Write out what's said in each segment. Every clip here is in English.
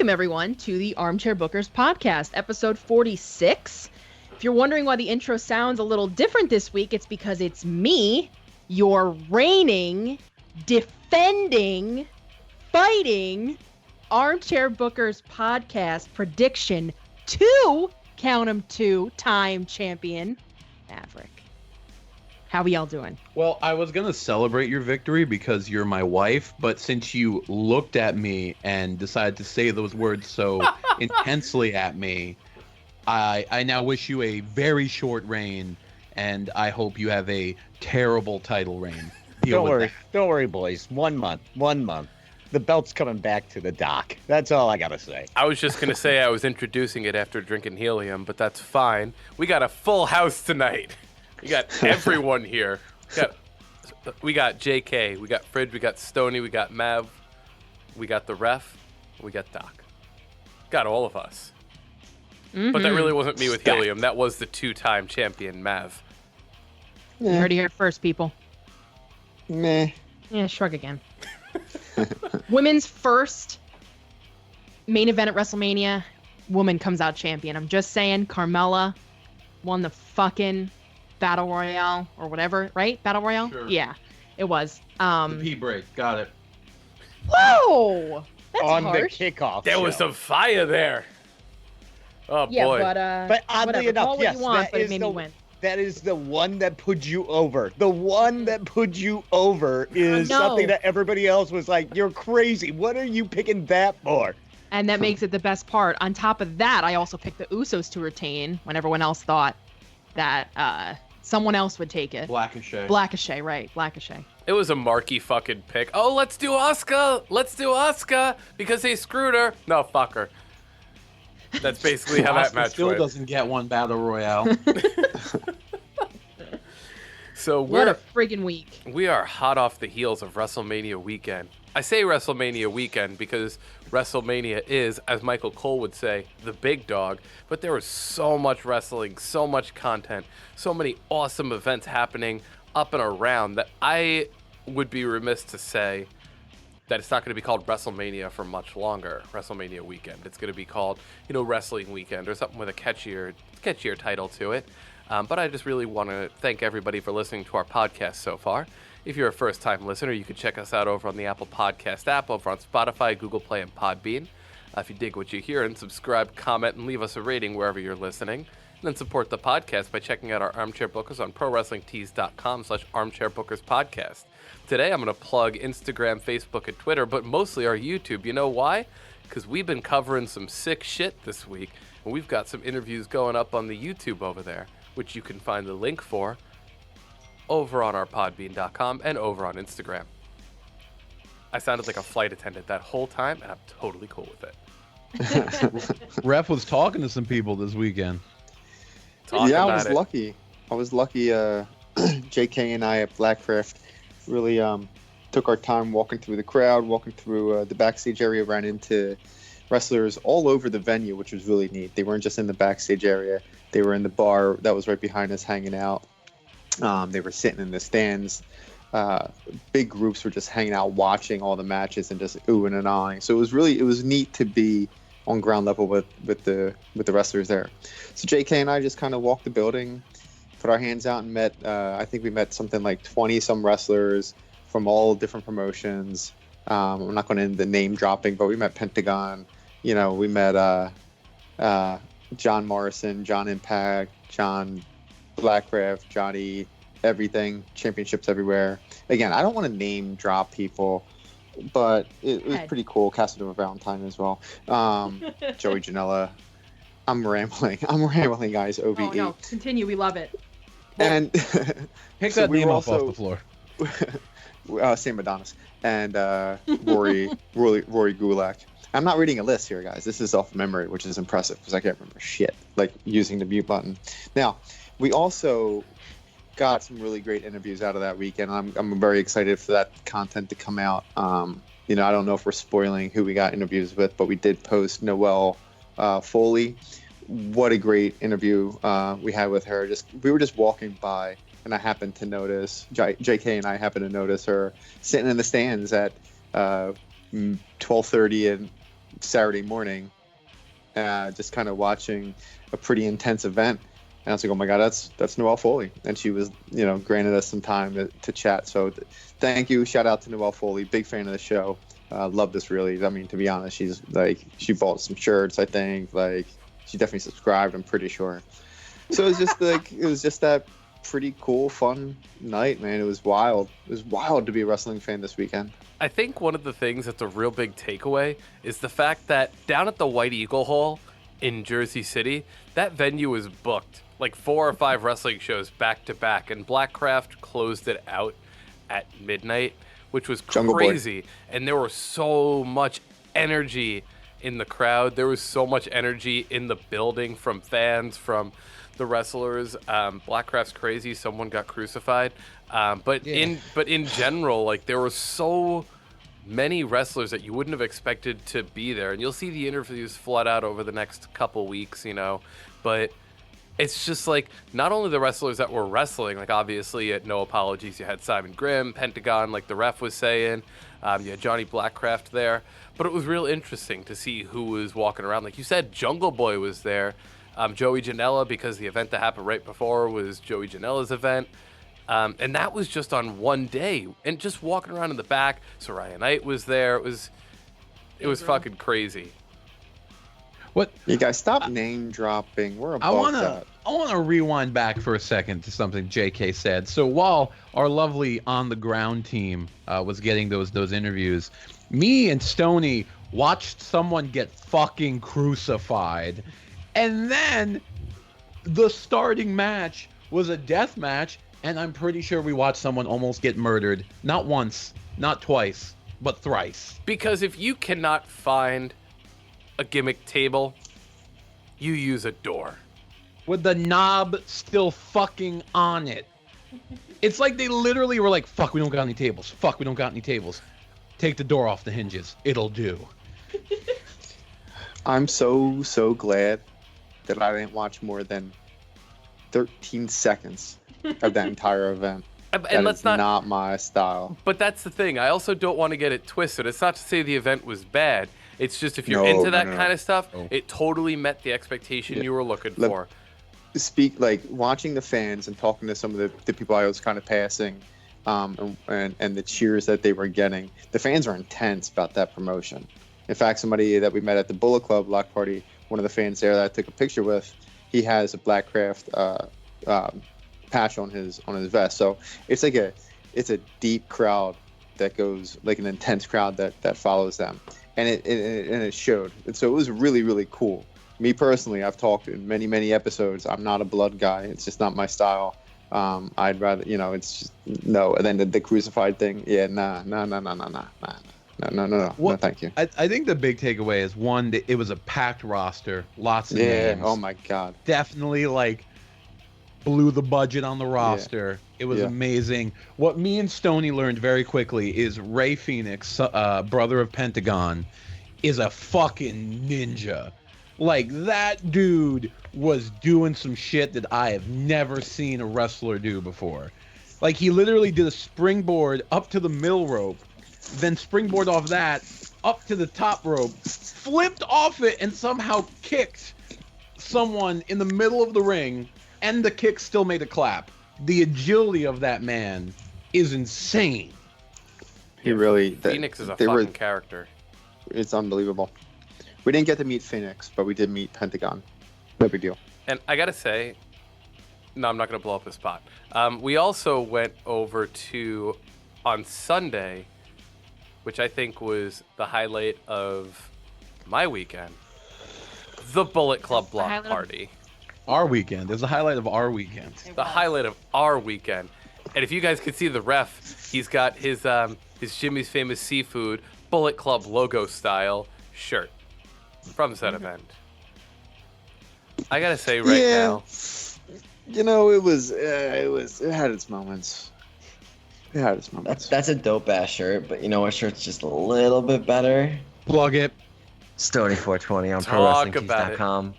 Welcome, everyone, to the Armchair Bookers podcast, episode 46. If you're wondering why the intro sounds a little different this week, it's because it's me, your reigning, defending, fighting Armchair Bookers podcast prediction 2, count 'em 2-time champion, Maverick. How are y'all doing? Well, I was going to celebrate your victory because you're my wife, but since you looked at me and decided to say those words so intensely at me, I now wish you a very short reign, and I hope you have a terrible title reign. Don't worry, boys. 1 month. The belt's coming back to the dock. That's all I gotta say. I was just gonna say I was introducing it after drinking helium, but that's fine. We got a full house tonight. We got everyone here. We got JK, we got Fridge, we got Stoney, we got Mav, we got the ref, we got Doc. Got all of us. Mm-hmm. But that really wasn't me with helium. That was the 2-time champion, Mav. You heard it here first, people. Meh. Yeah, shrug again. Women's first main event at WrestleMania, woman comes out champion. I'm just saying, Carmella won the fucking Battle Royale or whatever, right? Battle Royale? Sure. Yeah, it was. The P break, got it. Whoa! That's on harsh. the kickoff. There was some fire there. Oh Yeah, boy. but oddly whatever. enough, Call what yes, you want, that but it is made me win. That is the one that put you over. The one that put you over is No. something that everybody else was like, "You're crazy. What are you picking that for?" And that makes it the best part. On top of that, I also picked the Usos to retain when everyone else thought that someone else would take it. Blackachet, right. Blackachet. It was a marky fucking pick. Oh, let's do Asuka because they screwed her. No, fuck her. That's basically how that match still went. doesn't get one Battle Royale. So What a friggin' week. We are hot off the heels of WrestleMania weekend. I say WrestleMania weekend because WrestleMania is, as Michael Cole would say, the big dog. But there was so much wrestling, so much content, so many awesome events happening up and around that I would be remiss to say that it's not going to be called WrestleMania for much longer, WrestleMania weekend. It's going to be called, Wrestling Weekend or something with a catchier title to it. But I just really want to thank everybody for listening to our podcast so far. If you're a first-time listener, you can check us out over on the Apple Podcast app, over on Spotify, Google Play, and Podbean. If you dig what you hear, and subscribe, comment, and leave us a rating wherever you're listening. And then support the podcast by checking out our Armchair Bookers on ProWrestlingTees.com/ArmchairBookersPodcast. Today, I'm going to plug Instagram, Facebook, and Twitter, but mostly our YouTube. You know why? Because we've been covering some sick shit this week, and we've got some interviews going up on the YouTube over there, which you can find the link for over on our podbean.com and over on Instagram. I sounded like a flight attendant that whole time, and I'm totally cool with it. Ref was talking to some people this weekend. I was lucky. JK and I at Blackcraft really took our time walking through the crowd, walking through the backstage area, ran into wrestlers all over the venue, which was really neat. They weren't just in the backstage area. They were in the bar that was right behind us hanging out. They were sitting in the stands. Big groups were just hanging out watching all the matches and just oohing and ahhing. So it was neat to be on ground level with the wrestlers there. So JK and I just kind of walked the building, put our hands out and met, I think we met something like 20 some wrestlers from all different promotions. I'm not going to end the name dropping, but we met Pentagon, we met John Morrison, John Impact, John Blackcraft, Johnny Everything, championships everywhere. Again, I don't want to name drop people, but it was pretty cool. Casanova Valentine as well. Joey Janela. I'm rambling, guys. OVE. Oh, no. Continue. We love it. And Pick that name off the floor. Sam Adonis and Rory Gulak. I'm not reading a list here, guys. This is off memory, which is impressive because I can't remember shit, like using the mute button. Now, we also got some really great interviews out of that weekend. I'm very excited for that content to come out. I don't know if we're spoiling who we got interviews with, but we did post Noelle Foley. What a great interview we had with her. We were just walking by, and I happened to notice, JK and I happened to notice her sitting in the stands at 12:30 Saturday morning, just kind of watching a pretty intense event. And I was like, oh my God, that's Noelle Foley. And she was, granted us some time to chat. So thank you. Shout out to Noelle Foley. Big fan of the show. Love this really. I mean, to be honest, she's like, she bought some shirts, I think. Like, she definitely subscribed, I'm pretty sure. So it was just that pretty cool, fun night, man. It was wild. It was wild to be a wrestling fan this weekend. I think one of the things that's a real big takeaway is the fact that down at the White Eagle Hall in Jersey City, that venue was booked like 4 or 5 wrestling shows back to back, and Blackcraft closed it out at midnight, which was crazy. And there was so much energy in the crowd. There was so much energy in the building from fans, from the wrestlers. Blackcraft's crazy. Someone got crucified. But in general, like, there were so many wrestlers that you wouldn't have expected to be there. And you'll see the interviews flood out over the next couple weeks, but it's just like not only the wrestlers that were wrestling, like obviously at No Apologies, you had Simon Grimm, Pentagon, like the ref was saying, you had Johnny Blackcraft there, but it was real interesting to see who was walking around. Like you said, Jungle Boy was there, Joey Janela, because the event that happened right before was Joey Janela's event. And that was just on one day, and just walking around in the back. Soraya Knight was there. It was fucking crazy. What? You guys stop name dropping. We're above that. I want to rewind back for a second to something JK said. So while our lovely on the ground team was getting those interviews, me and Stoney watched someone get fucking crucified, and then the starting match was a death match, and I'm pretty sure we watched someone almost get murdered. Not once, not twice, but thrice. Because if you cannot find a gimmick table, you use a door. With the knob still fucking on it. It's like they literally were like, fuck, we don't got any tables. Fuck, we don't got any tables. Take the door off the hinges. It'll do. I'm so glad that I didn't watch more than 13 seconds of that entire event. And let's not my style. But that's the thing. I also don't want to get it twisted. It's not to say the event was bad. It's just if you're into that kind of stuff, it totally met the expectation you were looking for. Speak like watching the fans and talking to some of the people I was kind of passing, and the cheers that they were getting. The fans are intense about that promotion. In fact, somebody that we met at the Bullet Club block party, one of the fans there that I took a picture with, he has a Blackcraft patch on his vest. So it's like it's a deep crowd that goes, like an intense crowd that follows them. And it showed. And so it was really, really cool. Me personally, I've talked in many, many episodes. I'm not a blood guy. It's just not my style. I'd rather, it's just, no. And then the crucified thing, no, thank you. I think the big takeaway is, one, it was a packed roster, lots of names. Oh my God. Definitely blew the budget on the roster. It was amazing. What me and Stoney learned very quickly is Ray Phoenix, brother of Pentagon, is a fucking ninja. Like, that dude was doing some shit that I have never seen a wrestler do before. Like, he literally did a springboard up to the middle rope, then springboard off that, up to the top rope, flipped off it, and somehow kicked someone in the middle of the ring, and the kick still made a clap. The agility of that man is insane. He really... Phoenix is a fucking character. It's unbelievable. We didn't get to meet Phoenix, but we did meet Pentagon. No big deal. And I gotta say, no, I'm not gonna blow up the spot. We also went over to, on Sunday, which I think was the highlight of my weekend, the Bullet Club block party. Our weekend. There's a highlight of our weekend. The highlight of our weekend. And if you guys could see the ref, he's got his Jimmy's Famous Seafood Bullet Club logo style shirt from said event. I gotta say now, it had its moments. It had its moments. That's a dope ass shirt, but you know what shirt's just a little bit better? Plug it. Stony420 on ProWrestlingTees.com.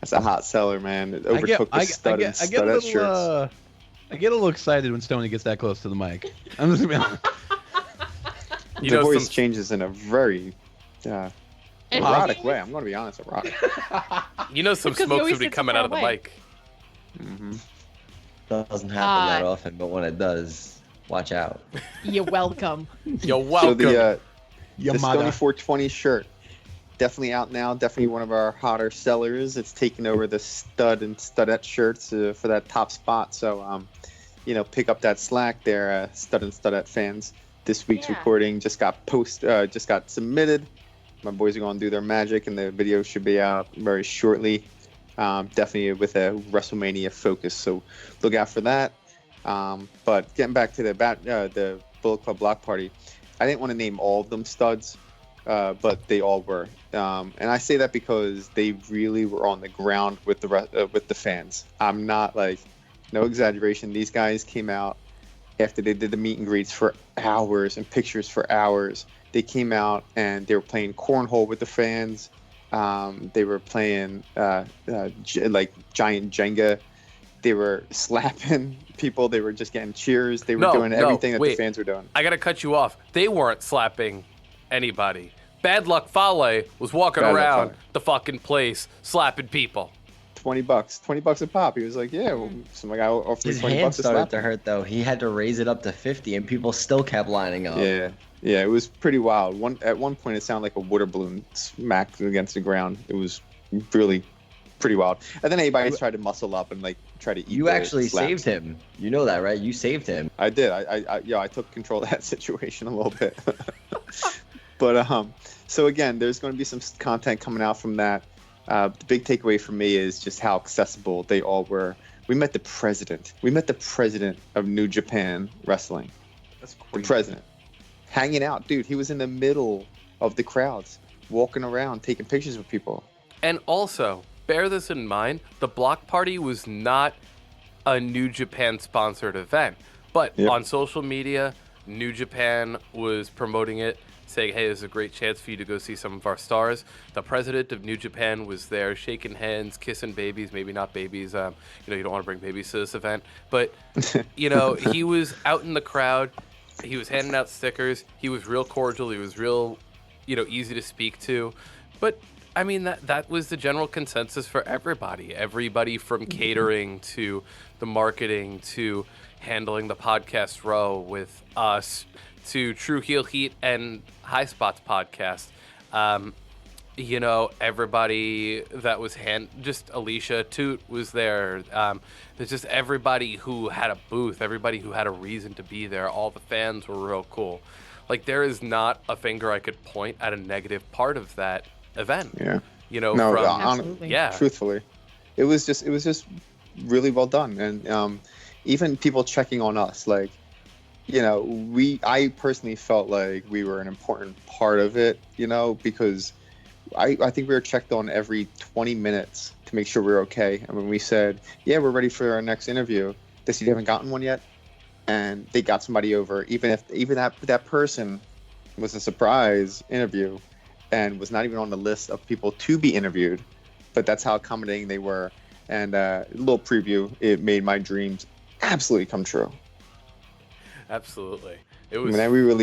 That's a hot seller, man. It overtook the studded shirts. I get a little excited when Stoney gets that close to the mic. I'm just gonna be honest. The voice changes in a very... Erotic way. I'm gonna be honest, erotic. You know, some Because he smoke's always gonna be sits coming far out of the away. mic. Mm-hmm. Doesn't happen that often, but when it does, watch out. You're welcome. You're So welcome. the Yamada. Stony 420 shirt, definitely out now. Definitely one of our hotter sellers. It's taken over the stud and studette shirts for that top spot. So, pick up that slack there, stud and studette fans. This week's Yeah. recording just got submitted. My boys are going to do their magic, and the video should be out very shortly. Definitely with a WrestleMania focus, so look out for that. But getting back to the Bullet Club block party, I didn't want to name all of them studs, but they all were. And I say that because they really were on the ground with the fans. I'm not no exaggeration. These guys came out after they did the meet and greets for hours and pictures for hours. They came out and they were playing cornhole with the fans. They were playing giant Jenga. They were slapping people. They were just getting cheers. They were doing everything that the fans were doing. I gotta cut you off. They weren't slapping anybody. Bad Luck Fale was walking Bad Luck around Fale. the fucking place slapping people. $20 a pop. He was like, yeah, well, some guy offered me His $20 hand to started slap to him. hurt though. He had to raise it up to 50, and people still kept lining up. Yeah, it was pretty wild. At one point, it sounded like a water balloon smacked against the ground. It was really pretty wild. And then everybody tried to muscle up and try to eat. You the actually slaps. saved him. You know that, right? You saved him. I did. I took control of that situation a little bit. But so again, there's going to be some content coming out from that. The big takeaway for me is just how accessible they all were. We met the president. We met the president of New Japan Wrestling. That's The crazy. president. Hanging out. Dude, he was in the middle of the crowds, walking around, taking pictures with people. And also, bear this in mind, the block party was not a New Japan sponsored event. But Yep. on social media, New Japan was promoting it, saying, hey, there's a great chance for you to go see some of our stars. The president of New Japan was there shaking hands, kissing babies, maybe not babies. You don't want to bring babies to this event. But, he was out in the crowd. He was handing out stickers. He was real cordial. He was real, easy to speak to. But, I mean, that was the general consensus for everybody. Everybody from catering to the marketing to handling the podcast row with us to True Heel Heat and High Spots podcast. Everybody that was just Alicia Toot was there. There's just everybody who had a booth, everybody who had a reason to be there. All the fans were real cool. There is not a finger I could point at a negative part of that event. Yeah. Absolutely. Yeah. Truthfully, it was just really well done, and even people checking on us, I personally felt like we were an important part of it, because I think we were checked on every 20 minutes to make sure we were okay. And when we said, yeah, we're ready for our next interview, they said, you haven't gotten one yet? And they got somebody over, even that person was a surprise interview and was not even on the list of people to be interviewed. But that's how accommodating they were. And a little preview, it made my dreams absolutely come true. Absolutely. It was.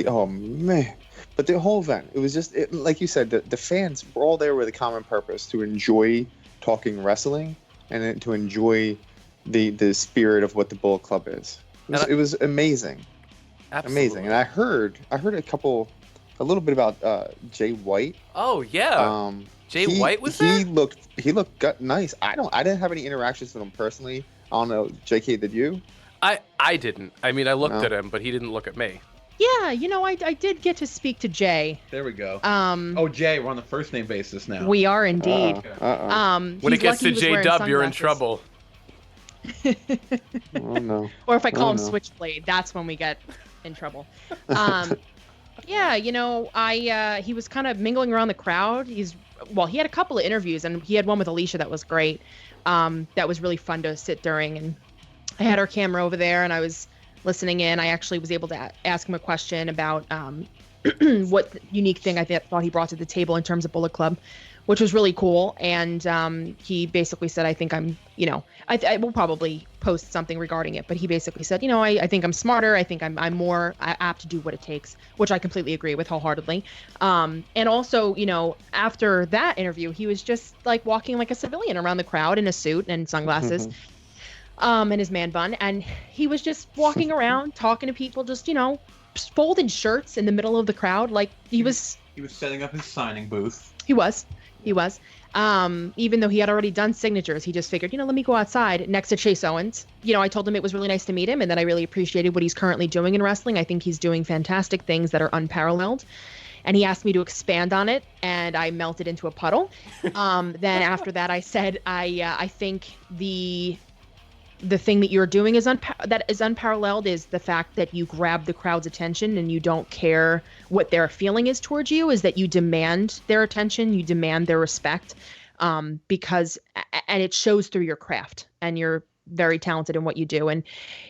Oh man. But the whole event, it was just, like you said, the fans were all there with a common purpose, to enjoy talking wrestling and then to enjoy the spirit of what the Bullet Club is. It was amazing. Absolutely. Amazing. And I heard a little bit about Jay White. Oh, yeah. Jay White was there? He looked nice. I didn't have any interactions with him personally. I don't know, JK, did you? I didn't. I mean, I looked No. at him, but he didn't look at me. Yeah, I did get to speak to Jay. There we go. Oh, Jay, we're on the first name basis now. we are indeed. Uh-oh. When it he's gets lucky to he was J wearing Dub, you're in sunglasses. trouble. Oh no. Or if I call Oh, him no. Switchblade, that's when we get in trouble. Yeah, he was kind of mingling around the crowd. He had a couple of interviews, and he had one with Alicia that was great. That was really fun to sit during, and I had our camera over there, and I was listening in. I actually was able to ask him a question about what unique thing I thought he brought to the table in terms of Bullet Club, which was really cool. And he basically said, I think I'm, I will probably post something regarding it, but he basically said, I think I'm smarter. I think I'm more apt to do what it takes, which I completely agree with wholeheartedly. And also, after that interview, he was just like walking like a civilian around the crowd in a suit and sunglasses. And his man bun, and he was just walking around talking to people, just folded shirts in the middle of the crowd, like he was setting up his signing booth. He was even though he had already done signatures, he just figured, let me go outside next to Chase Owens. I told him it was really nice to meet him and that I really appreciated what he's currently doing in wrestling. I think he's doing fantastic things that are unparalleled. And he asked me to expand on it, and I melted into a puddle. Then after that, I said, I think the thing that you're doing that is unparalleled is the fact that you grab the crowd's attention and you don't care what their feeling is towards you, is that you demand their attention, you demand their respect, and it shows through your craft, and you're very talented in what you do. And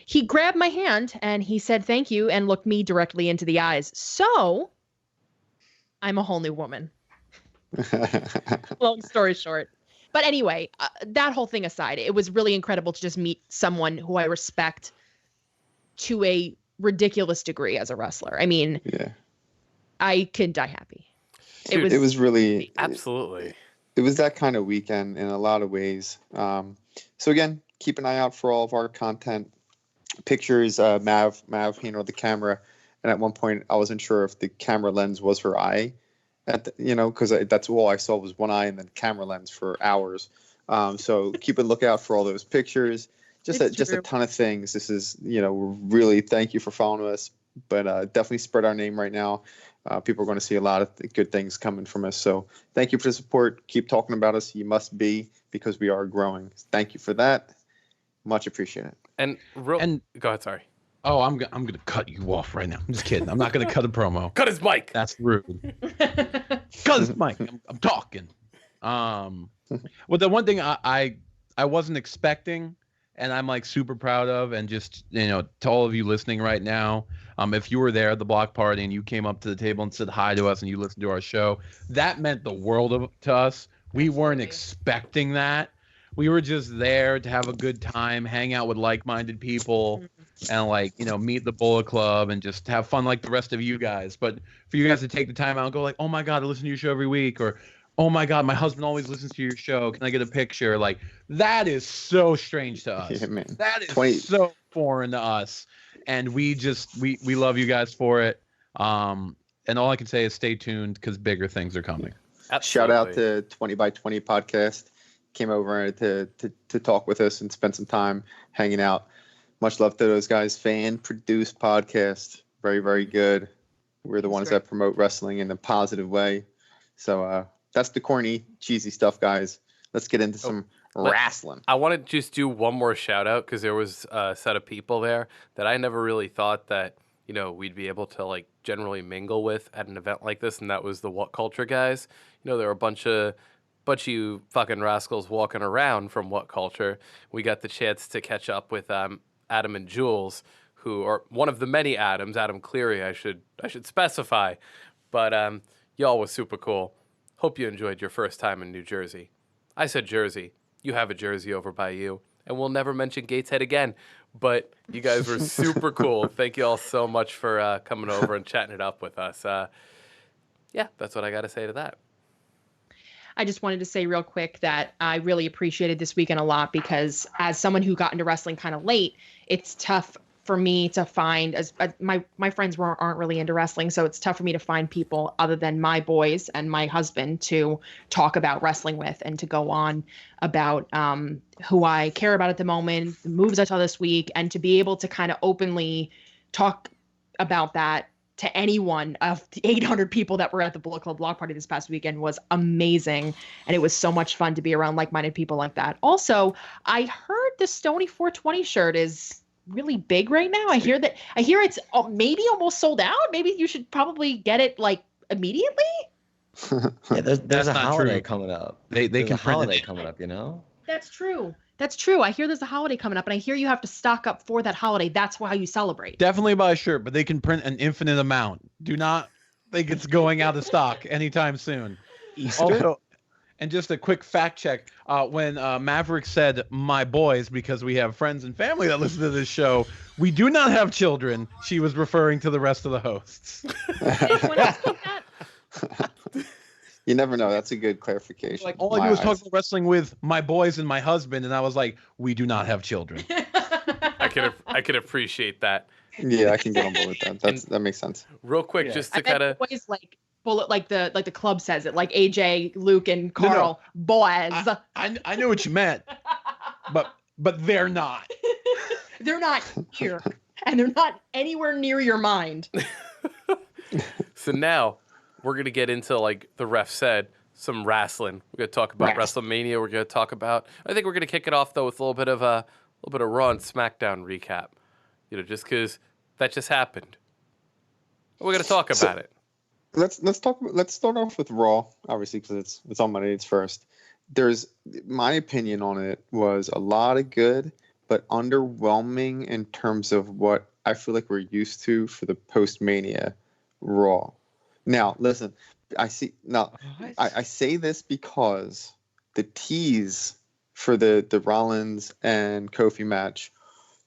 he grabbed my hand and he said, thank you, and looked me directly into the eyes. So I'm a whole new woman. Long story short. But anyway, that whole thing aside, it was really incredible to just meet someone who I respect to a ridiculous degree as a wrestler. I mean, I can die happy. Dude, it was really absolutely. It was that kind of weekend in a lot of ways. So again, keep an eye out for all of our content, pictures. Mav handled the camera, and at one point I wasn't sure if the camera lens was her eye. Because that's all I saw was one eye and then camera lens for hours. So keep a lookout for all those pictures. Just a ton of things. This is, really thank you for following us, but definitely spread our name right now. People are going to see a lot of good things coming from us. So thank you for the support. Keep talking about us. You must be, because we are growing. Thank you for that. Much appreciated. And go ahead. Sorry. Oh, I'm gonna cut you off right now. I'm just kidding. I'm not gonna cut a promo. Cut his mic. That's rude. Cut his mic. I'm talking. Well, the one thing I wasn't expecting, and I'm like super proud of, and just to all of you listening right now, if you were there at the block party and you came up to the table and said hi to us and you listened to our show, that meant the world to us. We weren't expecting that. We were just there to have a good time, hang out with like-minded people, and meet the Bullet Club and just have fun like the rest of you guys. But for you guys to take the time out and go like, oh my God, I listen to your show every week, or oh my God, my husband always listens to your show. Can I get a picture? Like, that is so strange to us. Yeah, man. That is so foreign to us. And we love you guys for it. And all I can say is stay tuned, because bigger things are coming. Absolutely. Shout out to 20 by 20 podcast. Came over to talk with us and spend some time hanging out. Much love to those guys. Fan produced podcast. Very, very good. We're the ones that promote wrestling in a positive way. So that's the corny, cheesy stuff, guys. Let's get into some wrestling. I want to just do one more shout out, because there was a set of people there that I never really thought that we'd be able to generally mingle with at an event like this, and that was the What Culture guys. There were a bunch of you fucking rascals walking around from What Culture. We got the chance to catch up with Adam and Jules, who are one of the many Adams. Adam Cleary, I should specify, but y'all was super cool. Hope you enjoyed your first time in New Jersey. I said Jersey. You have a Jersey over by you, and we'll never mention Gateshead again. But you guys were super cool. Thank you all so much for coming over and chatting it up with us. Yeah, that's what I got to say to that. I just wanted to say real quick that I really appreciated this weekend a lot, because as someone who got into wrestling kind of late, it's tough for me to find, as my friends aren't really into wrestling, so it's tough for me to find people other than my boys and my husband to talk about wrestling with and to go on about who I care about at the moment, the moves I saw this week, and to be able to kind of openly talk about that to anyone of the 800 people that were at the Bullet Club block party this past weekend was amazing. And it was so much fun to be around like-minded people like that. Also, I heard the Stony 420 shirt is really big right now. I hear it's maybe almost sold out. Maybe you should probably get it immediately. Yeah, there's a holiday coming up. They there's can a holiday coming up, That's true. That's true. I hear there's a holiday coming up, and I hear you have to stock up for that holiday. That's how you celebrate. Definitely buy a shirt, but they can print an infinite amount. Do not think it's going out of stock anytime soon. Easter? Also, And just a quick fact check: when Maverick said "my boys" because we have friends and family that listen to this show, we do not have children. She was referring to the rest of the hosts. Anyone else think that? You never know. That's a good clarification. Like all I do is talk about wrestling with my boys and my husband, and I was like, we do not have children. I could appreciate that. Yeah, I can get on board with that. That makes sense. Real quick, just to kind of boys like bullet like the club says it, like AJ, Luke, and Carl. No. Boys. I know what you meant, but they're not. They're not here, and they're not anywhere near your mind. So now we're gonna get into, like the ref said, some wrestling. We're gonna talk about WrestleMania. We're gonna talk about. I think we're gonna kick it off though with a little bit of Raw and SmackDown recap. You know, just because that just happened. We're gonna talk about it. Let's start off with Raw, obviously, because it's on Monday. It's first. My opinion on it was a lot of good, but underwhelming in terms of what I feel like we're used to for the post-Mania Raw. Now, listen, I say this because the tease for the Rollins and Kofi match,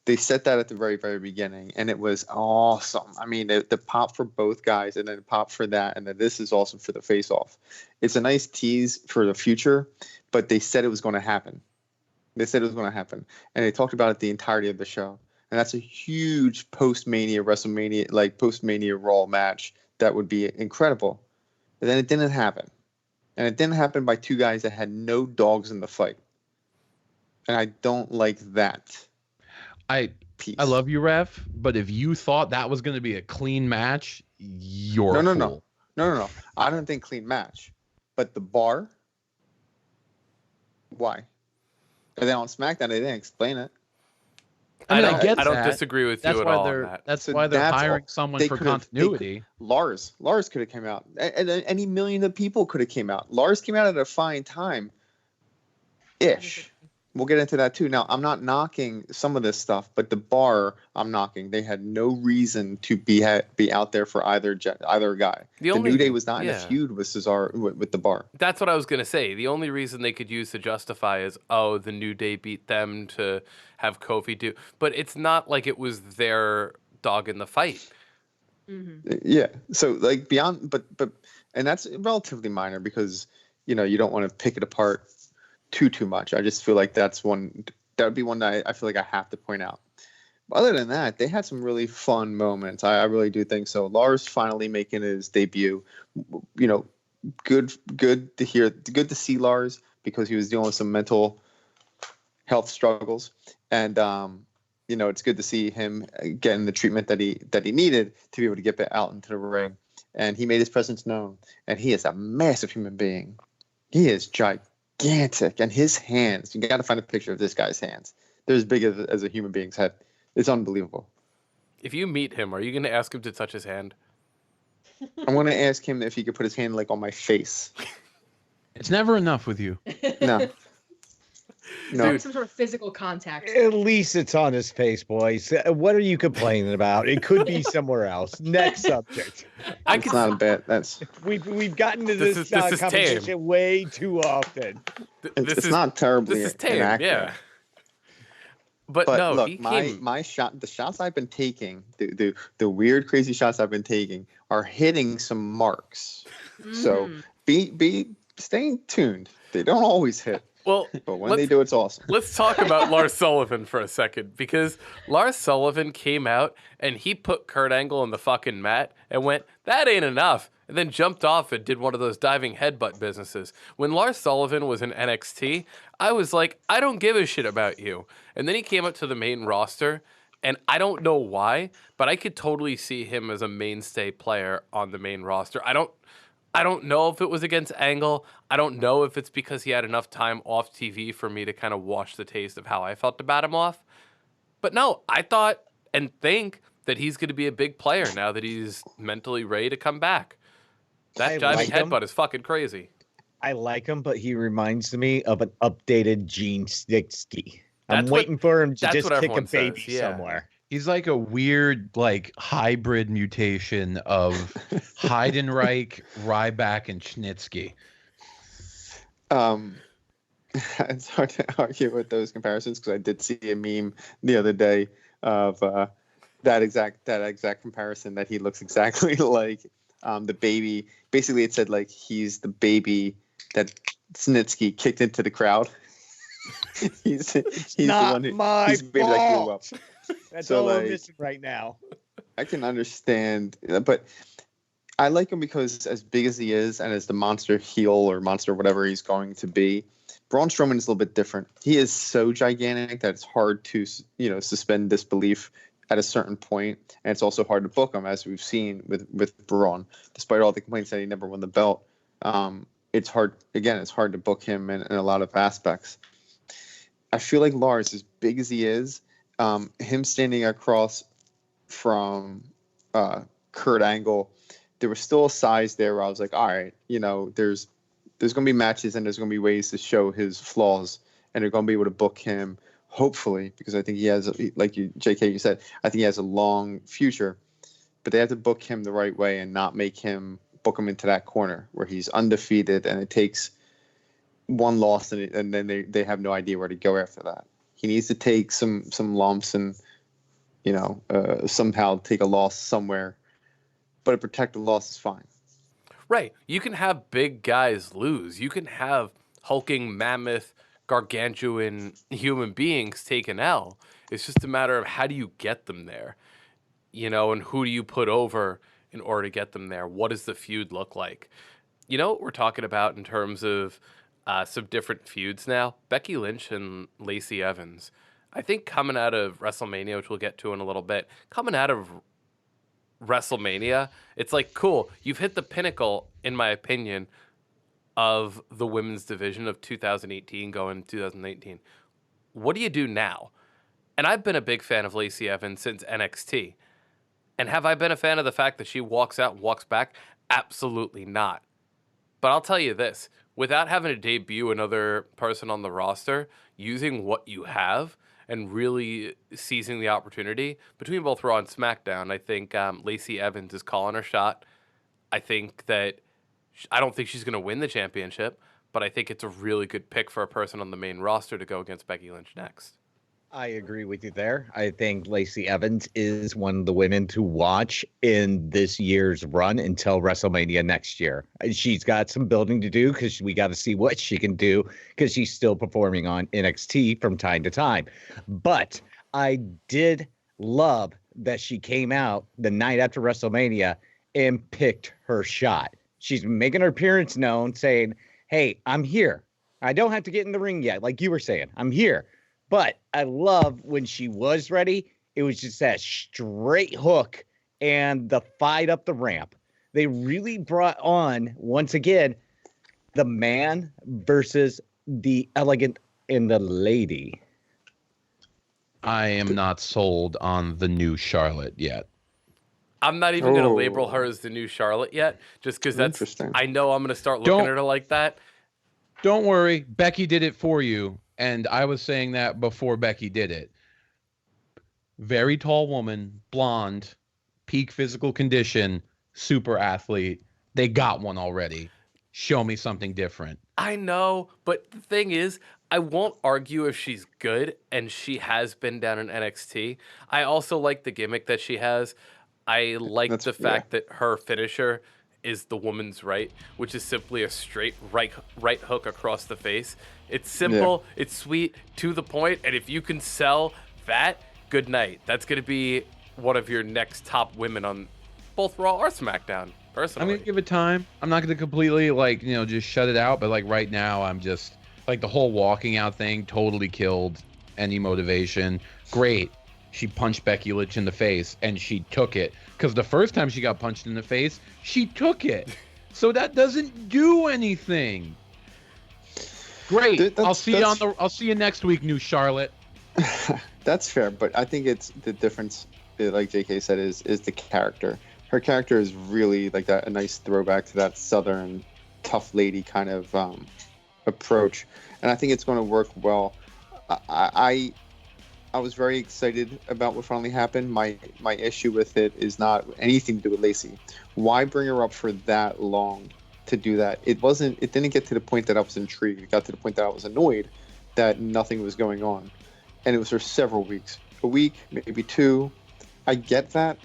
they set that at the very, very beginning, and it was awesome. I mean, the pop for both guys, and then the pop for that, and then this is awesome for the face-off. It's a nice tease for the future, but they said it was going to happen. They said it was going to happen, and they talked about it the entirety of the show. And that's a huge post-Mania, WrestleMania, like post-Mania Raw match that would be incredible. But then it didn't happen. And it didn't happen by two guys that had no dogs in the fight. And I don't like that. I love you, Ref, but if you thought that was going to be a clean match, you're No. I don't think clean match. But the bar, why? And then on SmackDown, they didn't explain it. I don't disagree with you at all on that. That's why they're hiring someone for continuity. Lars could have came out. And any million of people could have came out. Lars came out at a fine time. Ish. We'll get into that too. Now, I'm not knocking some of this stuff, but the bar I'm knocking. They had no reason to be out there for either guy. The New Day was not in a feud with Cesaro with the bar. That's what I was going to say. The only reason they could use to justify is, the New Day beat them to have Kofi do. But it's not like it was their dog in the fight. Mm-hmm. Yeah. So like beyond, but and that's relatively minor because you don't want to pick it apart too much. I just feel like that would be one that I feel like I have to point out. But other than that, they had some really fun moments. I really do think so. Lars finally making his debut. Good to hear. Good to see Lars because he was dealing with some mental health struggles, and it's good to see him getting the treatment that he needed to be able to get out into the ring. And he made his presence known. And he is a massive human being. He is gigantic, and his hands, you got to find a picture of this guy's hands. They're as big as a human being's head. It's unbelievable. If you meet him, are you going to ask him to touch his hand? I'm going to ask him if he could put his hand like on my face. It's never enough with you. No. Some sort of physical contact. At least it's on his face, boys. What are you complaining about? It could be somewhere else. Next subject. It's not a bad. That's we've gotten to this conversation way too often. It's not terribly inaccurate. Yeah. But no, look, the shots I've been taking, the weird, crazy shots I've been taking are hitting some marks. So be staying tuned. They don't always hit. Well, but when they do, it's awesome. Let's talk about Lars Sullivan for a second, because Lars Sullivan came out and he put Kurt Angle on the fucking mat and went, "That ain't enough," and then jumped off and did one of those diving headbutt businesses. When Lars Sullivan was in NXT, I was like, I don't give a shit about you. And then he came up to the main roster, and I don't know why, but I could totally see him as a mainstay player on the main roster. I don't know if it was against Angle. I don't know if it's because he had enough time off TV for me to kind of wash the taste of how I felt about him off. But no, I thought and think that he's going to be a big player now that he's mentally ready to come back. That diving headbutt is fucking crazy. I like him, but he reminds me of an updated Gene Snitsky. I'm waiting for him to just kick a baby somewhere. He's like a weird, hybrid mutation of Heidenreich, Ryback, and Schnitsky. It's hard to argue with those comparisons because I did see a meme the other day of that exact comparison that he looks exactly like the baby. Basically, it said like he's the baby that Snitsky kicked into the crowd. he's not the one who, my he's the baby that grew up. That's So, all I'm like, missing right now. I can understand, but I like him because as big as he is and as the monster heel or monster whatever he's going to be, Braun Strowman is a little bit different. He is so gigantic that it's hard to, suspend disbelief at a certain point, and it's also hard to book him, as we've seen with Braun. Despite all the complaints that he never won the belt, it's hard. Again, it's hard to book him in a lot of aspects. I feel like Lars, as big as he is, him standing across from Kurt Angle, there was still a size there where I was like, all right, there's going to be matches and there's going to be ways to show his flaws, and they're going to be able to book him, hopefully, because I think he has, like you said, I think he has a long future, but they have to book him the right way and not book him into that corner where he's undefeated and it takes one loss and then they have no idea where to go after that. He needs to take some lumps and, somehow take a loss somewhere, but a protected loss is fine. Right. You can have big guys lose. You can have hulking, mammoth, gargantuan human beings take an L. It's just a matter of how do you get them there, and who do you put over in order to get them there? What does the feud look like? What we're talking about in terms of some different feuds now? Becky Lynch and Lacey Evans. I think coming out of WrestleMania, which we'll get to in a little bit, coming out of WrestleMania, it's like, cool, you've hit the pinnacle, in my opinion, of the women's division of 2018 going 2019. What do you do now? And I've been a big fan of Lacey Evans since NXT. And have I been a fan of the fact that she walks out and walks back? Absolutely not. But I'll tell you this, without having to debut another person on the roster, using what you have and really seizing the opportunity between both Raw and SmackDown, I think Lacey Evans is calling her shot. I think that I don't think she's going to win the championship, but I think it's a really good pick for a person on the main roster to go against Becky Lynch next. I agree with you there. I think Lacey Evans is one of the women to watch in this year's run until WrestleMania next year. She's got some building to do because we got to see what she can do because she's still performing on NXT from time to time. But I did love that she came out the night after WrestleMania and picked her shot. She's making her appearance known, saying, hey, I'm here. I don't have to get in the ring yet, like you were saying. I'm here. But I love when she was ready, it was just that straight hook and the fight up the ramp. They really brought on, once again, the man versus the elegant and the lady. I am not sold on the new Charlotte yet. I'm not even going to label her as the new Charlotte yet, just because that's interesting. I know I'm going to start looking at her like that. Don't worry. Becky did it for you. And I was saying that before Becky did it. Very tall woman, blonde, peak physical condition, super athlete. They got one already. Show me something different. I know, but the thing is, I won't argue if she's good, and she has been down in NXT. I also like the gimmick that she has. I like the fact that her finisher is the woman's right, which is simply a straight right hook across the face. It's simple, it's sweet, to the point, and if you can sell that, good night. That's going to be one of your next top women on both Raw or SmackDown, personally. I'm going to give it time. I'm not going to completely, just shut it out, but, right now, I'm just, the whole walking out thing totally killed any motivation. Great. She punched Becky Lynch in the face, and she took it. Because the first time she got punched in the face, she took it. So that doesn't do anything. Great. I'll see you next week, new Charlotte. That's fair, but I think it's the difference, like JK said, is the character. Her character is really like that, a nice throwback to that Southern tough lady kind of approach, and I think it's going to work well. I was very excited about what finally happened. My issue with it is not anything to do with Lacey. Why bring her up for that long to do that. It didn't get to the point that I was intrigued. It got to the point that I was annoyed that nothing was going on. And it was for several weeks. A week, maybe two. I get that,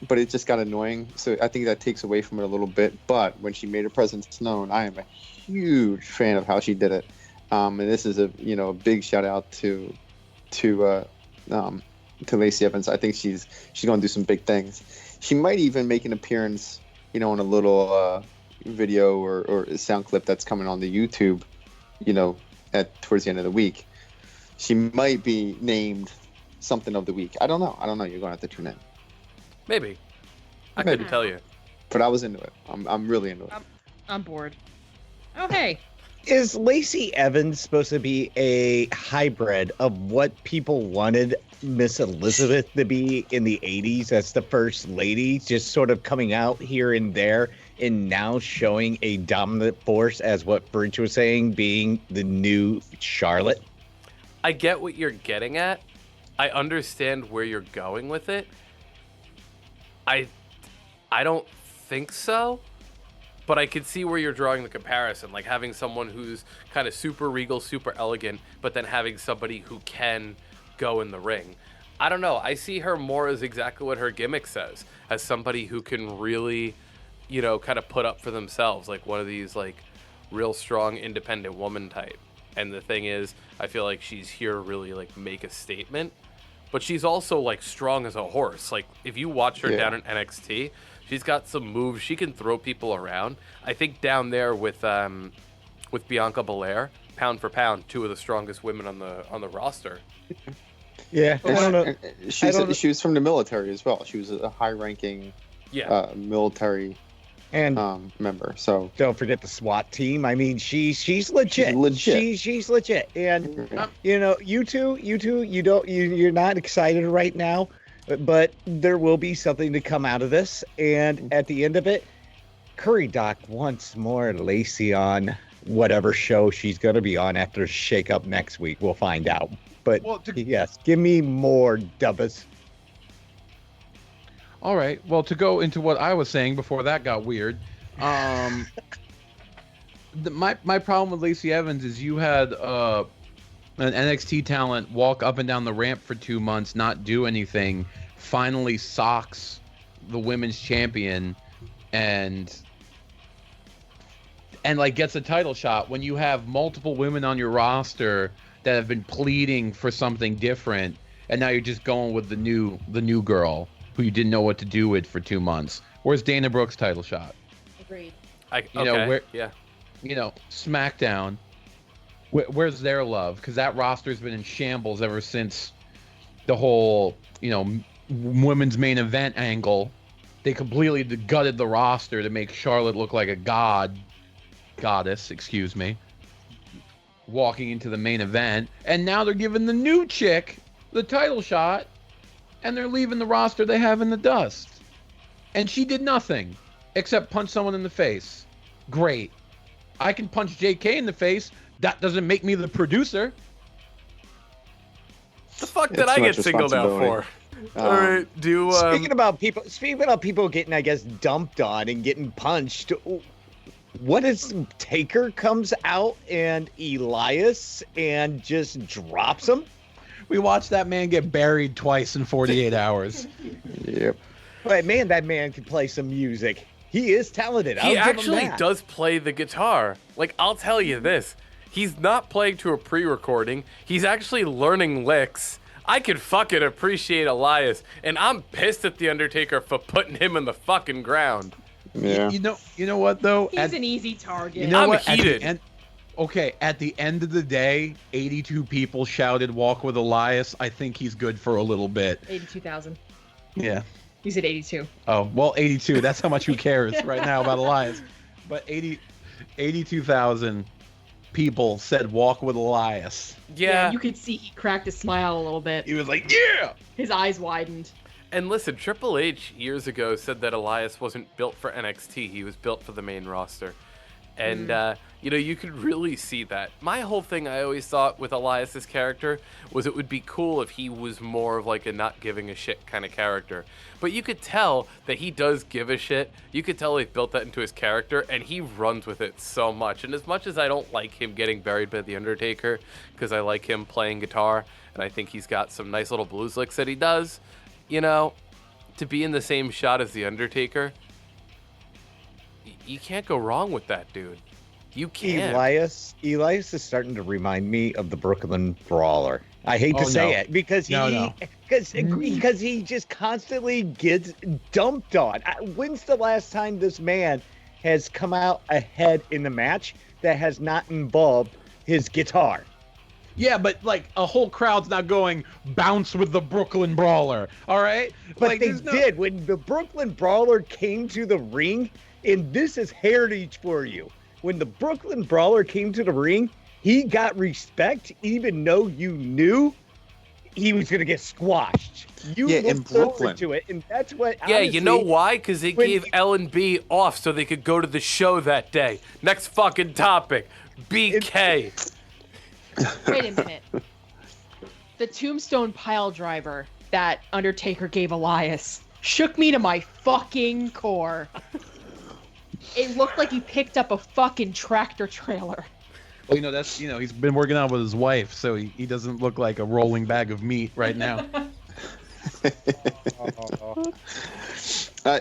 but it just got annoying. So I think that takes away from it a little bit. But when she made her presence known, I am a huge fan of how she did it. And this is a big shout out to Lacey Evans. I think she's going to do some big things. She might even make an appearance, in a little video or sound clip that's coming on the YouTube, towards the end of the week. She might be named something of the week. I don't know. You're going to have to tune in. Maybe. I couldn't tell you. But I was into it. I'm really into it. I'm bored. Oh, hey. Is Lacey Evans supposed to be a hybrid of what people wanted Miss Elizabeth to be in the 80s as the first lady, just sort of coming out here and there and now showing a dominant force as what Bridge was saying, being the new Charlotte? I get what you're getting at. I understand where you're going with it. I don't think so. But I could see where you're drawing the comparison, like having someone who's kind of super regal, super elegant, but then having somebody who can go in the ring. I don't know. I see her more as exactly what her gimmick says, as somebody who can really, kind of put up for themselves, like one of these like real strong, independent woman type. And the thing is, I feel like she's here to really like make a statement, but she's also like strong as a horse. Like if you watch her down in NXT, she's got some moves. She can throw people around. I think down there with Bianca Belair, pound for pound, two of the strongest women on the roster. Yeah, I don't know. She was from the military as well. She was a high-ranking military member. So don't forget the SWAT team. I mean, she's legit. She's legit. And you two, you're not excited right now. But there will be something to come out of this. And at the end of it, Curry Doc wants more Lacey on whatever show she's going to be on after Shake Up next week. We'll find out. But yes, give me more Dubbas. All right. Well, to go into what I was saying before that got weird, my problem with Lacey Evans is you had an NXT talent walk up and down the ramp for 2 months, not do anything, finally socks the women's champion and like gets a title shot when you have multiple women on your roster that have been pleading for something different, and now you're just going with the new girl who you didn't know what to do with for 2 months. Where's Dana Brooke's title shot? Agreed. SmackDown. Where's their love? Because that roster's been in shambles ever since the whole, women's main event angle. They completely gutted the roster to make Charlotte look like a goddess, walking into the main event. And now they're giving the new chick the title shot, and they're leaving the roster they have in the dust. And she did nothing except punch someone in the face. Great. I can punch JK in the face. That doesn't make me the producer. The fuck did I get singled out for? All right, speaking about people getting, I guess, dumped on and getting punched. What if Taker comes out and Elias and just drops him? We watched that man get buried twice in 48 hours. Yep. But man, that man can play some music. He is talented. He actually does play the guitar. Like, I'll tell you this. He's not playing to a pre-recording. He's actually learning licks. I could fucking appreciate Elias, and I'm pissed at The Undertaker for putting him in the fucking ground. Yeah. You know what, though? He's an easy target. You know I'm what? heated. At the end of the day, 82 people shouted "Walk with Elias." I think he's good for a little bit. 82,000. Yeah. You said 82. Oh, well, 82. That's how much who cares right now about Elias. But 82,000 people said "Walk with Elias." Yeah. You could see he cracked a smile a little bit. He was like, "Yeah!" His eyes widened. And listen, Triple H years ago said that Elias wasn't built for NXT. He was built for the main roster. And, you could really see that. My whole thing I always thought with Elias's character was it would be cool if he was more of like a not giving a shit kind of character. But you could tell that he does give a shit. You could tell they've built that into his character, and he runs with it so much. And as much as I don't like him getting buried by The Undertaker, because I like him playing guitar, and I think he's got some nice little blues licks that he does, to be in the same shot as The Undertaker, you can't go wrong with that dude. You can't. Elias is starting to remind me of the Brooklyn Brawler. I hate to say it because he just constantly gets dumped on. When's the last time this man has come out ahead in the match that has not involved his guitar? Yeah, but like a whole crowd's not going bounce with the Brooklyn Brawler. All right, but like, they did when the Brooklyn Brawler came to the ring, and this is heritage for you. When the Brooklyn Brawler came to the ring, he got respect, even though you knew he was going to get squashed. You looked forward to it, and that's what. Yeah, honestly, you know why? Because they gave L&B off so they could go to the show that day. Next fucking topic, BK. Wait a minute. The tombstone pile driver that Undertaker gave Elias shook me to my fucking core. It looked like he picked up a fucking tractor trailer. Well, that's, he's been working out with his wife, so he doesn't look like a rolling bag of meat right now. I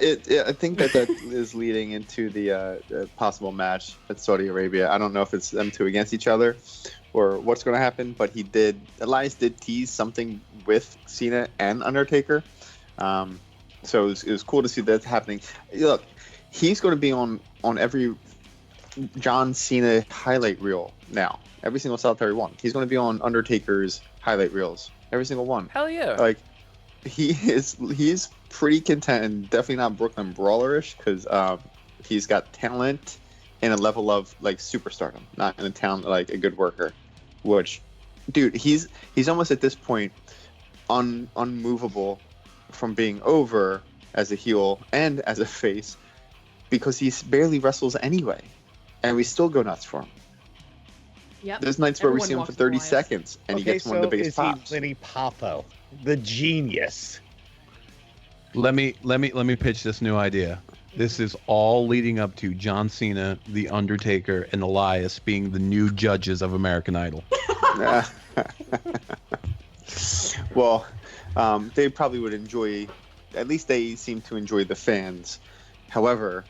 think that is leading into the possible match at Saudi Arabia. I don't know if it's them two against each other or what's going to happen, but Elias did tease something with Cena and Undertaker. So it was cool to see that happening. Look, he's going to be on every John Cena highlight reel now. Every single solitary one. He's going to be on Undertaker's highlight reels. Every single one. Hell yeah. Like, he's pretty content and definitely not Brooklyn Brawlerish because he's got talent and a level of like superstardom, not in a talent like a good worker. Which, dude, he's almost at this point unmovable from being over as a heel and as a face because he barely wrestles anyway, and we still go nuts for him. Yep. There's nights where we see him for 30 seconds and he gets one of the biggest pops. He Lenny Poffo, the genius? Let me pitch this new idea. This is all leading up to John Cena, The Undertaker, and Elias being the new judges of American Idol. Well, they probably would enjoy, at least they seem to enjoy the fans. However,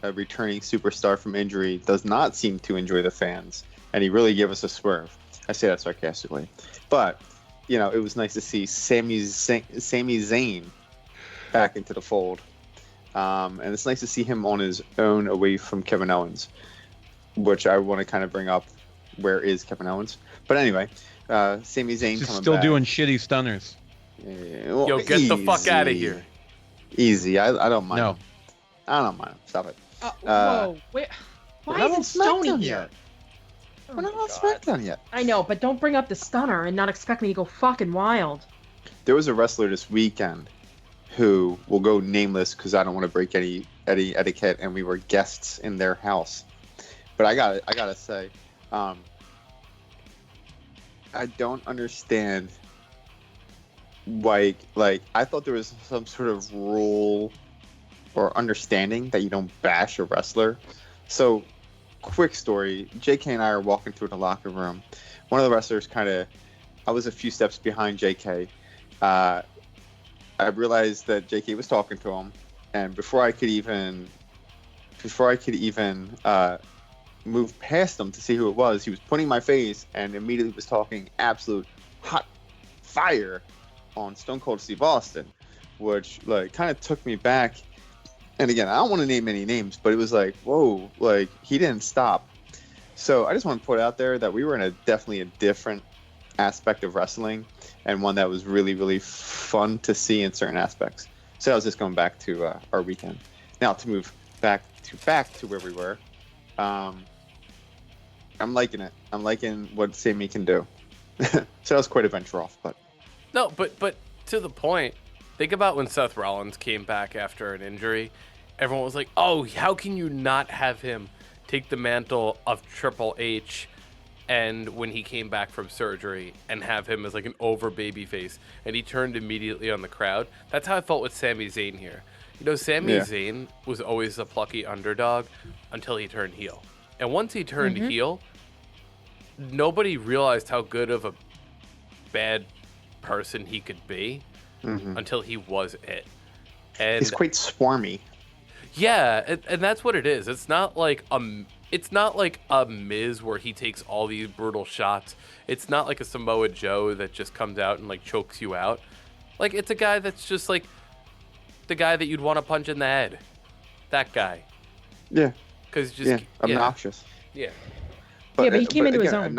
a returning superstar from injury does not seem to enjoy the fans, and he really gave us a swerve. I say that sarcastically. But, it was nice to see Sami Zayn back into the fold. And it's nice to see him on his own away from Kevin Owens, which I want to kind of bring up. Where is Kevin Owens? But anyway, Sami Zayn coming still back. doing shitty stunners. Yo, get the fuck out of here. Easy. I don't mind. No. Him. I don't mind him. Stop it. Whoa. Why isn't Stoney here? We're not on SmackDown yet. I know, but don't bring up the stunner and not expect me to go fucking wild. There was a wrestler this weekend who will go nameless because I don't want to break any etiquette, and we were guests in their house. But I gotta say, I don't understand. Like I thought there was some sort of rule or understanding that you don't bash a wrestler. So, quick story: JK and I are walking through the locker room. One of the wrestlers I was a few steps behind JK. I realized that JK was talking to him, and before I could even move past him to see who it was, he was pointing my face and immediately was talking absolute hot fire on Stone Cold Steve Austin, which kind of took me back. And again, I don't want to name any names, but it was like, whoa, he didn't stop. So I just want to put out there that we were in definitely a different aspect of wrestling, and one that was really, really fun to see in certain aspects. So I was just going back to our weekend. Now to move back to where we were. I'm liking it. I'm liking what Sami can do. So that was quite a venture off, but no, but to the point. Think about when Seth Rollins came back after an injury. Everyone was like, "Oh, how can you not have him take the mantle of Triple H and when he came back from surgery and have him as like an over baby face, and he turned immediately on the crowd. That's how I felt with Sami Zayn here. You know, Sami Zayn was always a plucky underdog until he turned heel. And once he turned heel, nobody realized how good of a bad person he could be until he was it. And he's quite swarmy. Yeah, and that's what it is. It's not like a Miz where he takes all these brutal shots. It's not like a Samoa Joe that just comes out and like chokes you out. Like, it's a guy that's just like the guy that you'd want to punch in the head. That guy. Yeah. Because just obnoxious. Yeah. But he came into his again, own.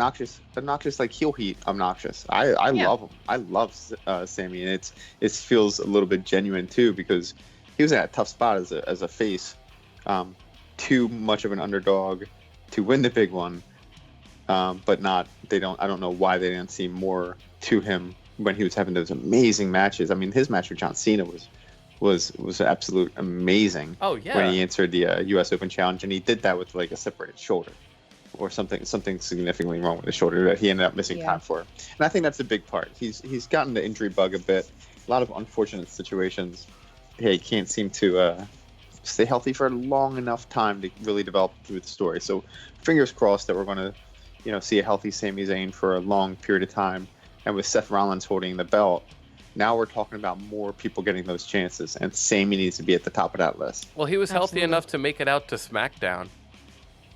Obnoxious like heel heat. Obnoxious. I love him. I love Sammy, and it feels a little bit genuine too, because he was in a tough spot as a face. Too much of an underdog to win the big one, but not. I don't know why they didn't see more to him when he was having those amazing matches. I mean, his match with John Cena was absolute amazing. Oh yeah. When he answered the U.S. Open Challenge, and he did that with like a separated shoulder, or something significantly wrong with his shoulder that he ended up missing time for. And I think that's a big part. He's gotten the injury bug a bit. A lot of unfortunate situations. He can't seem to stay healthy for a long enough time to really develop through the story. So fingers crossed that we're going to, see a healthy Sami Zayn for a long period of time. And with Seth Rollins holding the belt, now we're talking about more people getting those chances, and Sami needs to be at the top of that list. Well, he was healthy enough to make it out to SmackDown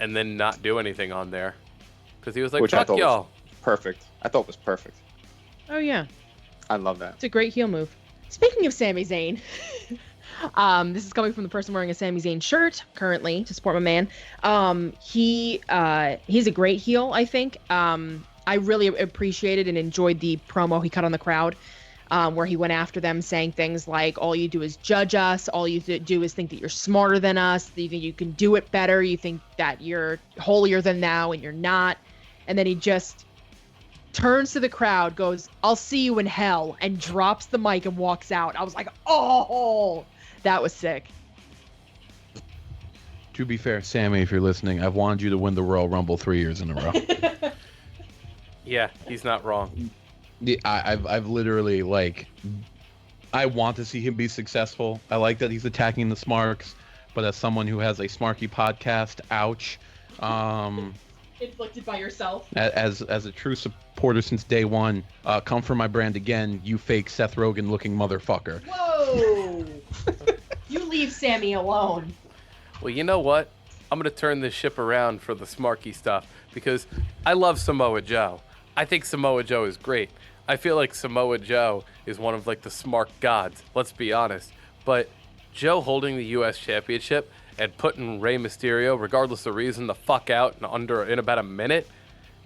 and then not do anything on there because he was like, which fuck y'all. Perfect. I thought was perfect. Oh, yeah. I love that. It's a great heel move. Speaking of Sami Zayn, this is coming from the person wearing a Sami Zayn shirt currently to support my man. He's a great heel, I think. I really appreciated and enjoyed the promo he cut on the crowd, where he went after them saying things like, all you do is judge us, all you do is think that you're smarter than us, you think you can do it better, you think that you're holier than thou, and you're not. And then he just turns to the crowd, goes, I'll see you in hell, and drops the mic and walks out. I was like, oh, that was sick. To be fair, Sammy, if you're listening, I've wanted you to win the Royal Rumble 3 years in a row. Yeah, he's not wrong. Yeah, I've literally, like, I want to see him be successful. I like that he's attacking the Smarks, but as someone who has a Smarky podcast, ouch. Inflicted by yourself. As a true supporter since day one, come for my brand again, you fake Seth Rogen looking motherfucker. Whoa! You leave Sammy alone. Well, you know what? I'm going to turn this ship around for the Smarky stuff because I love Samoa Joe. I think Samoa Joe is great. I feel like Samoa Joe is one of like the smart gods, let's be honest. But Joe holding the U.S. Championship and putting Rey Mysterio, regardless of reason, the fuck out in about a minute,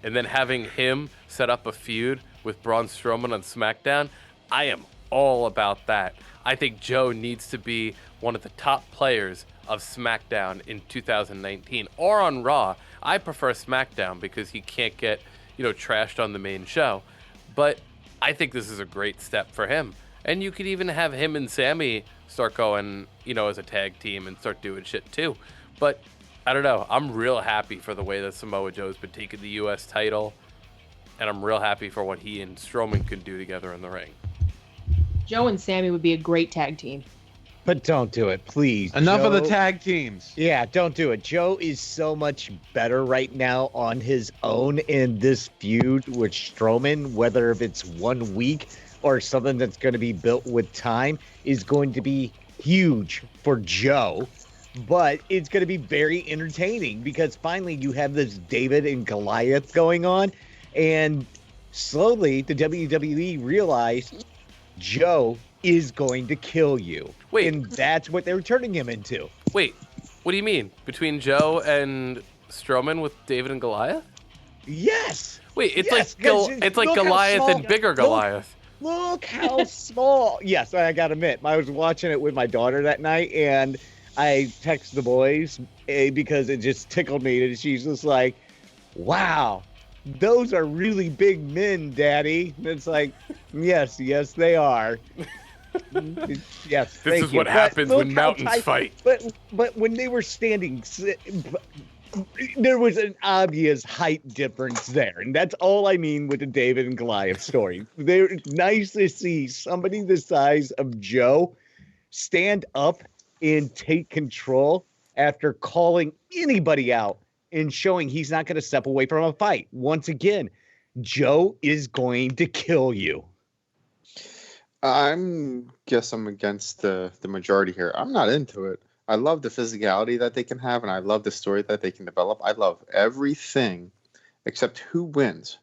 and then having him set up a feud with Braun Strowman on SmackDown, I am all about that. I think Joe needs to be one of the top players of SmackDown in 2019 or on Raw. I prefer SmackDown because he can't get, trashed on the main show. But I think this is a great step for him. And you could even have him and Sammy start going, as a tag team and start doing shit too. But I don't know. I'm real happy for the way that Samoa Joe's been taking the U.S. title. And I'm real happy for what he and Strowman can do together in the ring. Joe and Sammy would be a great tag team. But don't do it, please. Enough Joe, of the tag teams. Yeah, don't do it. Joe is so much better right now on his own in this feud with Strowman, whether if it's 1 week or something that's going to be built with time, is going to be huge for Joe. But it's going to be very entertaining because finally you have this David and Goliath going on. And slowly the WWE realized Joe is going to kill you. Wait. And that's what they were turning him into. Wait, what do you mean? Between Joe and Strowman with David and Goliath? Yes. Wait, it's yes, it's like Goliath and bigger Goliath. Look how small. Yes, I gotta admit, I was watching it with my daughter that night, and I texted the boys because it just tickled me. And she's just like, wow, those are really big men, Daddy. And it's like, yes, they are. Yes, this is what happens when mountains fight. But when they were standing There was an obvious height difference there, and that's all I mean with the David and Goliath story. They're nice to see somebody the size of Joe stand up and take control after calling anybody out and showing he's not going to step away from a fight. Once again, Joe is going to kill you. I'm against the majority here. I'm not into it. I love the physicality that they can have, and I love the story that they can develop. I love everything except who wins.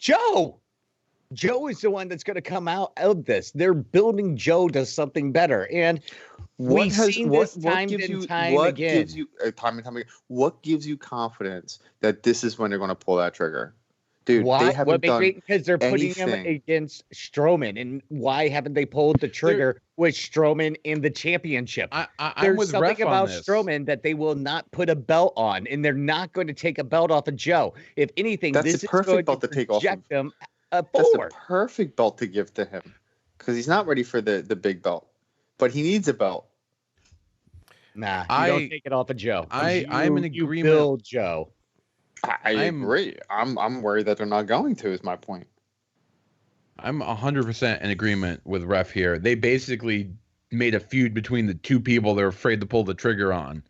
Joe! Joe is the one that's going to come out of this. They're building Joe to something better. And we've seen this time and time again. Time and time again. What gives you confidence that this is when they're going to pull that trigger? Dude, why? They haven't done because they're putting him against Strowman. And why haven't they pulled the trigger with Strowman in the championship? There's something about Strowman that they will not put a belt on, and they're not going to take a belt off of Joe. If anything, That's this the is perfect going belt to to take off project him. That's the perfect belt to give to him because he's not ready for the big belt, but he needs a belt. Nah, you don't take it off of Joe. I'm in agreement. You build Joe. I agree. I'm worried that they're not going to. Is my point. I'm 100% in agreement with Ref here. They basically made a feud between the two people they're afraid to pull the trigger on.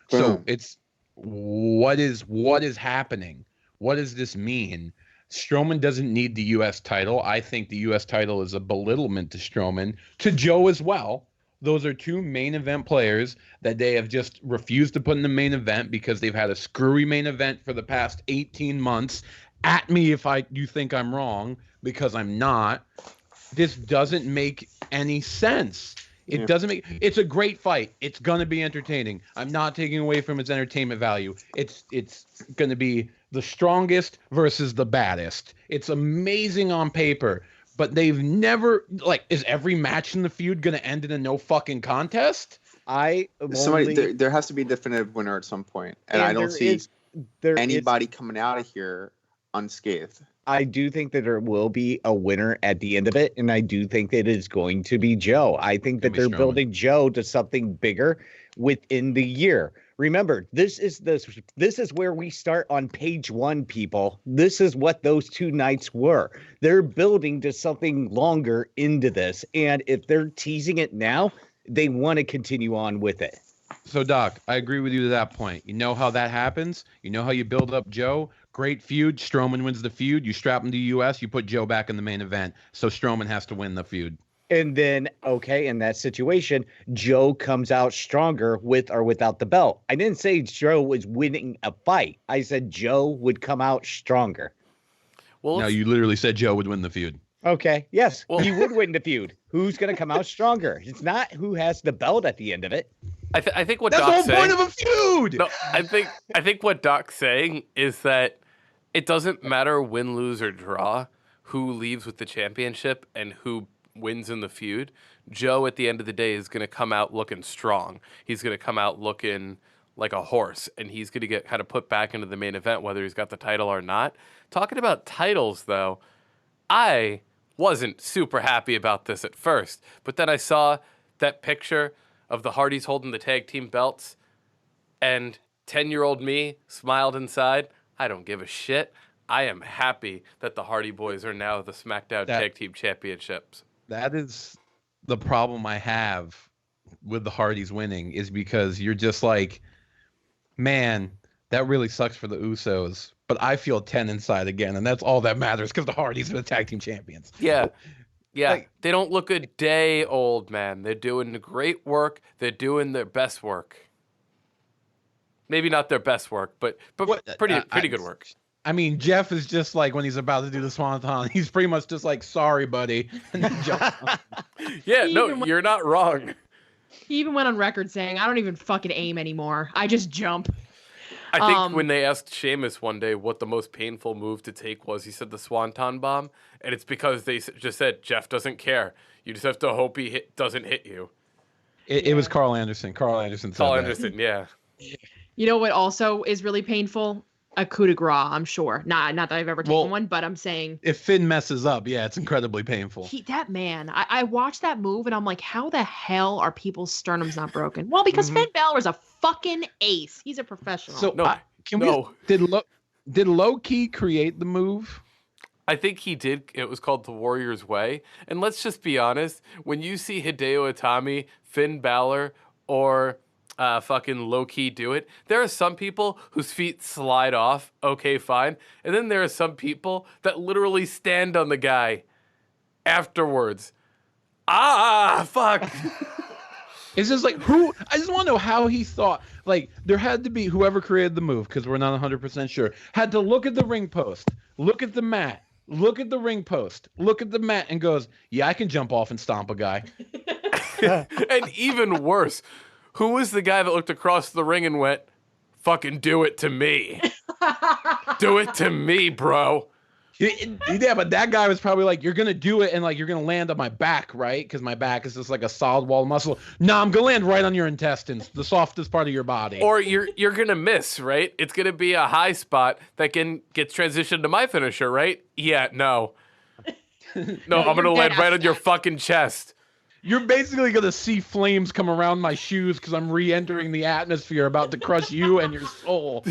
So it's what is happening? What does this mean? Strowman doesn't need the U.S. title. I think the U.S. title is a belittlement to Strowman, to Joe as well. Those are two main event players that they have just refused to put in the main event because they've had a screwy main event for the past 18 months. At me if you think I'm wrong, because I'm not. This doesn't make any sense. It doesn't make. It's a great fight. It's gonna be entertaining. I'm not taking away from its entertainment value. It's gonna be the strongest versus the baddest. It's amazing on paper. But they've never, is every match in the feud going to end in a no fucking contest? There has to be a definitive winner at some point. And I don't see anybody coming out of here unscathed. I do think that there will be a winner at the end of it. And I do think that it's going to be Joe. I think that they're building Joe to something bigger within the year. Remember, this is where we start on page 1, people. This is what those 2 nights were. They're building to something longer into this. And if they're teasing it now, they want to continue on with it. So, Doc, I agree with you to that point. You know how that happens? You know how you build up Joe? Great feud. Strowman wins the feud. You strap him to U.S. You put Joe back in the main event. So Strowman has to win the feud. And then, in that situation, Joe comes out stronger with or without the belt. I didn't say Joe was winning a fight. I said Joe would come out stronger. Well, no, you literally said Joe would win the feud. Okay, yes, he would win the feud. Who's going to come out stronger? It's not who has the belt at the end of it. I think what that's Doc's the whole saying, point of a feud. No, I think what Doc's saying is that it doesn't matter win, lose, or draw who leaves with the championship and who wins in the feud. Joe at the end of the day is going to come out looking strong. He's going to come out looking like a horse, and he's going to get kind of put back into the main event whether he's got the title or not. Talking about titles, though, I wasn't super happy about this at first, but then I saw that picture of the Hardys holding the tag team belts, and 10-year-old me smiled inside. I don't give a shit. I am happy that the Hardy Boys are now the SmackDown Tag Team Championships. That is the problem I have with the Hardys winning, is because you're just like, man, that really sucks for the Usos. But I feel 10 inside again, and that's all that matters because the Hardys are the tag team champions. Yeah. They don't look a day old, man. They're doing great work. They're doing their best work. Maybe not their best work, but pretty good work. I mean, Jeff is just like, when he's about to do the Swanton, he's pretty much just like, sorry, buddy. And then you're not wrong. He even went on record saying, I don't even fucking aim anymore. I just jump. I think when they asked Sheamus one day what the most painful move to take was, he said the Swanton bomb. And it's because they just said, Jeff doesn't care. You just have to hope he doesn't hit you. It was Carl Anderson. Carl Anderson said that. Yeah. You know what also is really painful? a coup de grace, I'm sure. Not that I've ever taken one, but I'm saying if Finn messes up, yeah, it's incredibly painful. that man, I watched that move and I'm like, how the hell are people's sternums not broken? Well, because Finn Balor is a fucking ace. He's a professional. So No. did Low-Ki create the move? I think he did. It was called the Warrior's Way. And let's just be honest. When you see Hideo Itami, Finn Balor, or fucking Low-Ki do it, there are some people whose feet slide off. Okay, fine. And then there are some people that literally stand on the guy afterwards. Fuck. It's just like, I just want to know how he thought. Like, there had to be whoever created the move, because we're not 100% sure, had to look at the ring post, look at the mat, look at the ring post, look at the mat, and goes, yeah, I can jump off and stomp a guy. And even worse, who was the guy that looked across the ring and went, fucking do it to me. Do it to me, bro. Yeah, but that guy was probably like, you're going to do it and like you're going to land on my back, right? Because my back is just like a solid wall of muscle. No, I'm going to land right on your intestines, the softest part of your body. Or you're going to miss, right? It's going to be a high spot that gets transitioned to my finisher, right? Yeah, no. No, I'm going to land right on your fucking chest. You're basically going to see flames come around my shoes because I'm re-entering the atmosphere about to crush you and your soul.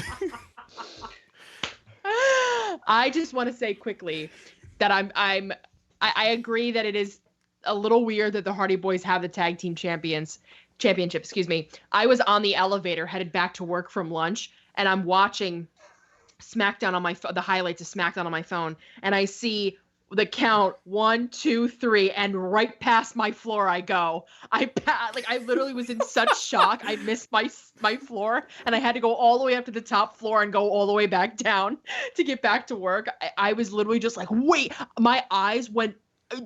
I just want to say quickly that I agree that it is a little weird that the Hardy Boys have the tag team championship. Excuse me. I was on the elevator headed back to work from lunch, and I'm watching SmackDown on my the highlights of SmackDown on my phone, and I see the count 1, 2, 3, and right past my floor I go. I literally was in such shock. I missed my floor, and I had to go all the way up to the top floor and go all the way back down to get back to work. I was literally just like, wait, my eyes went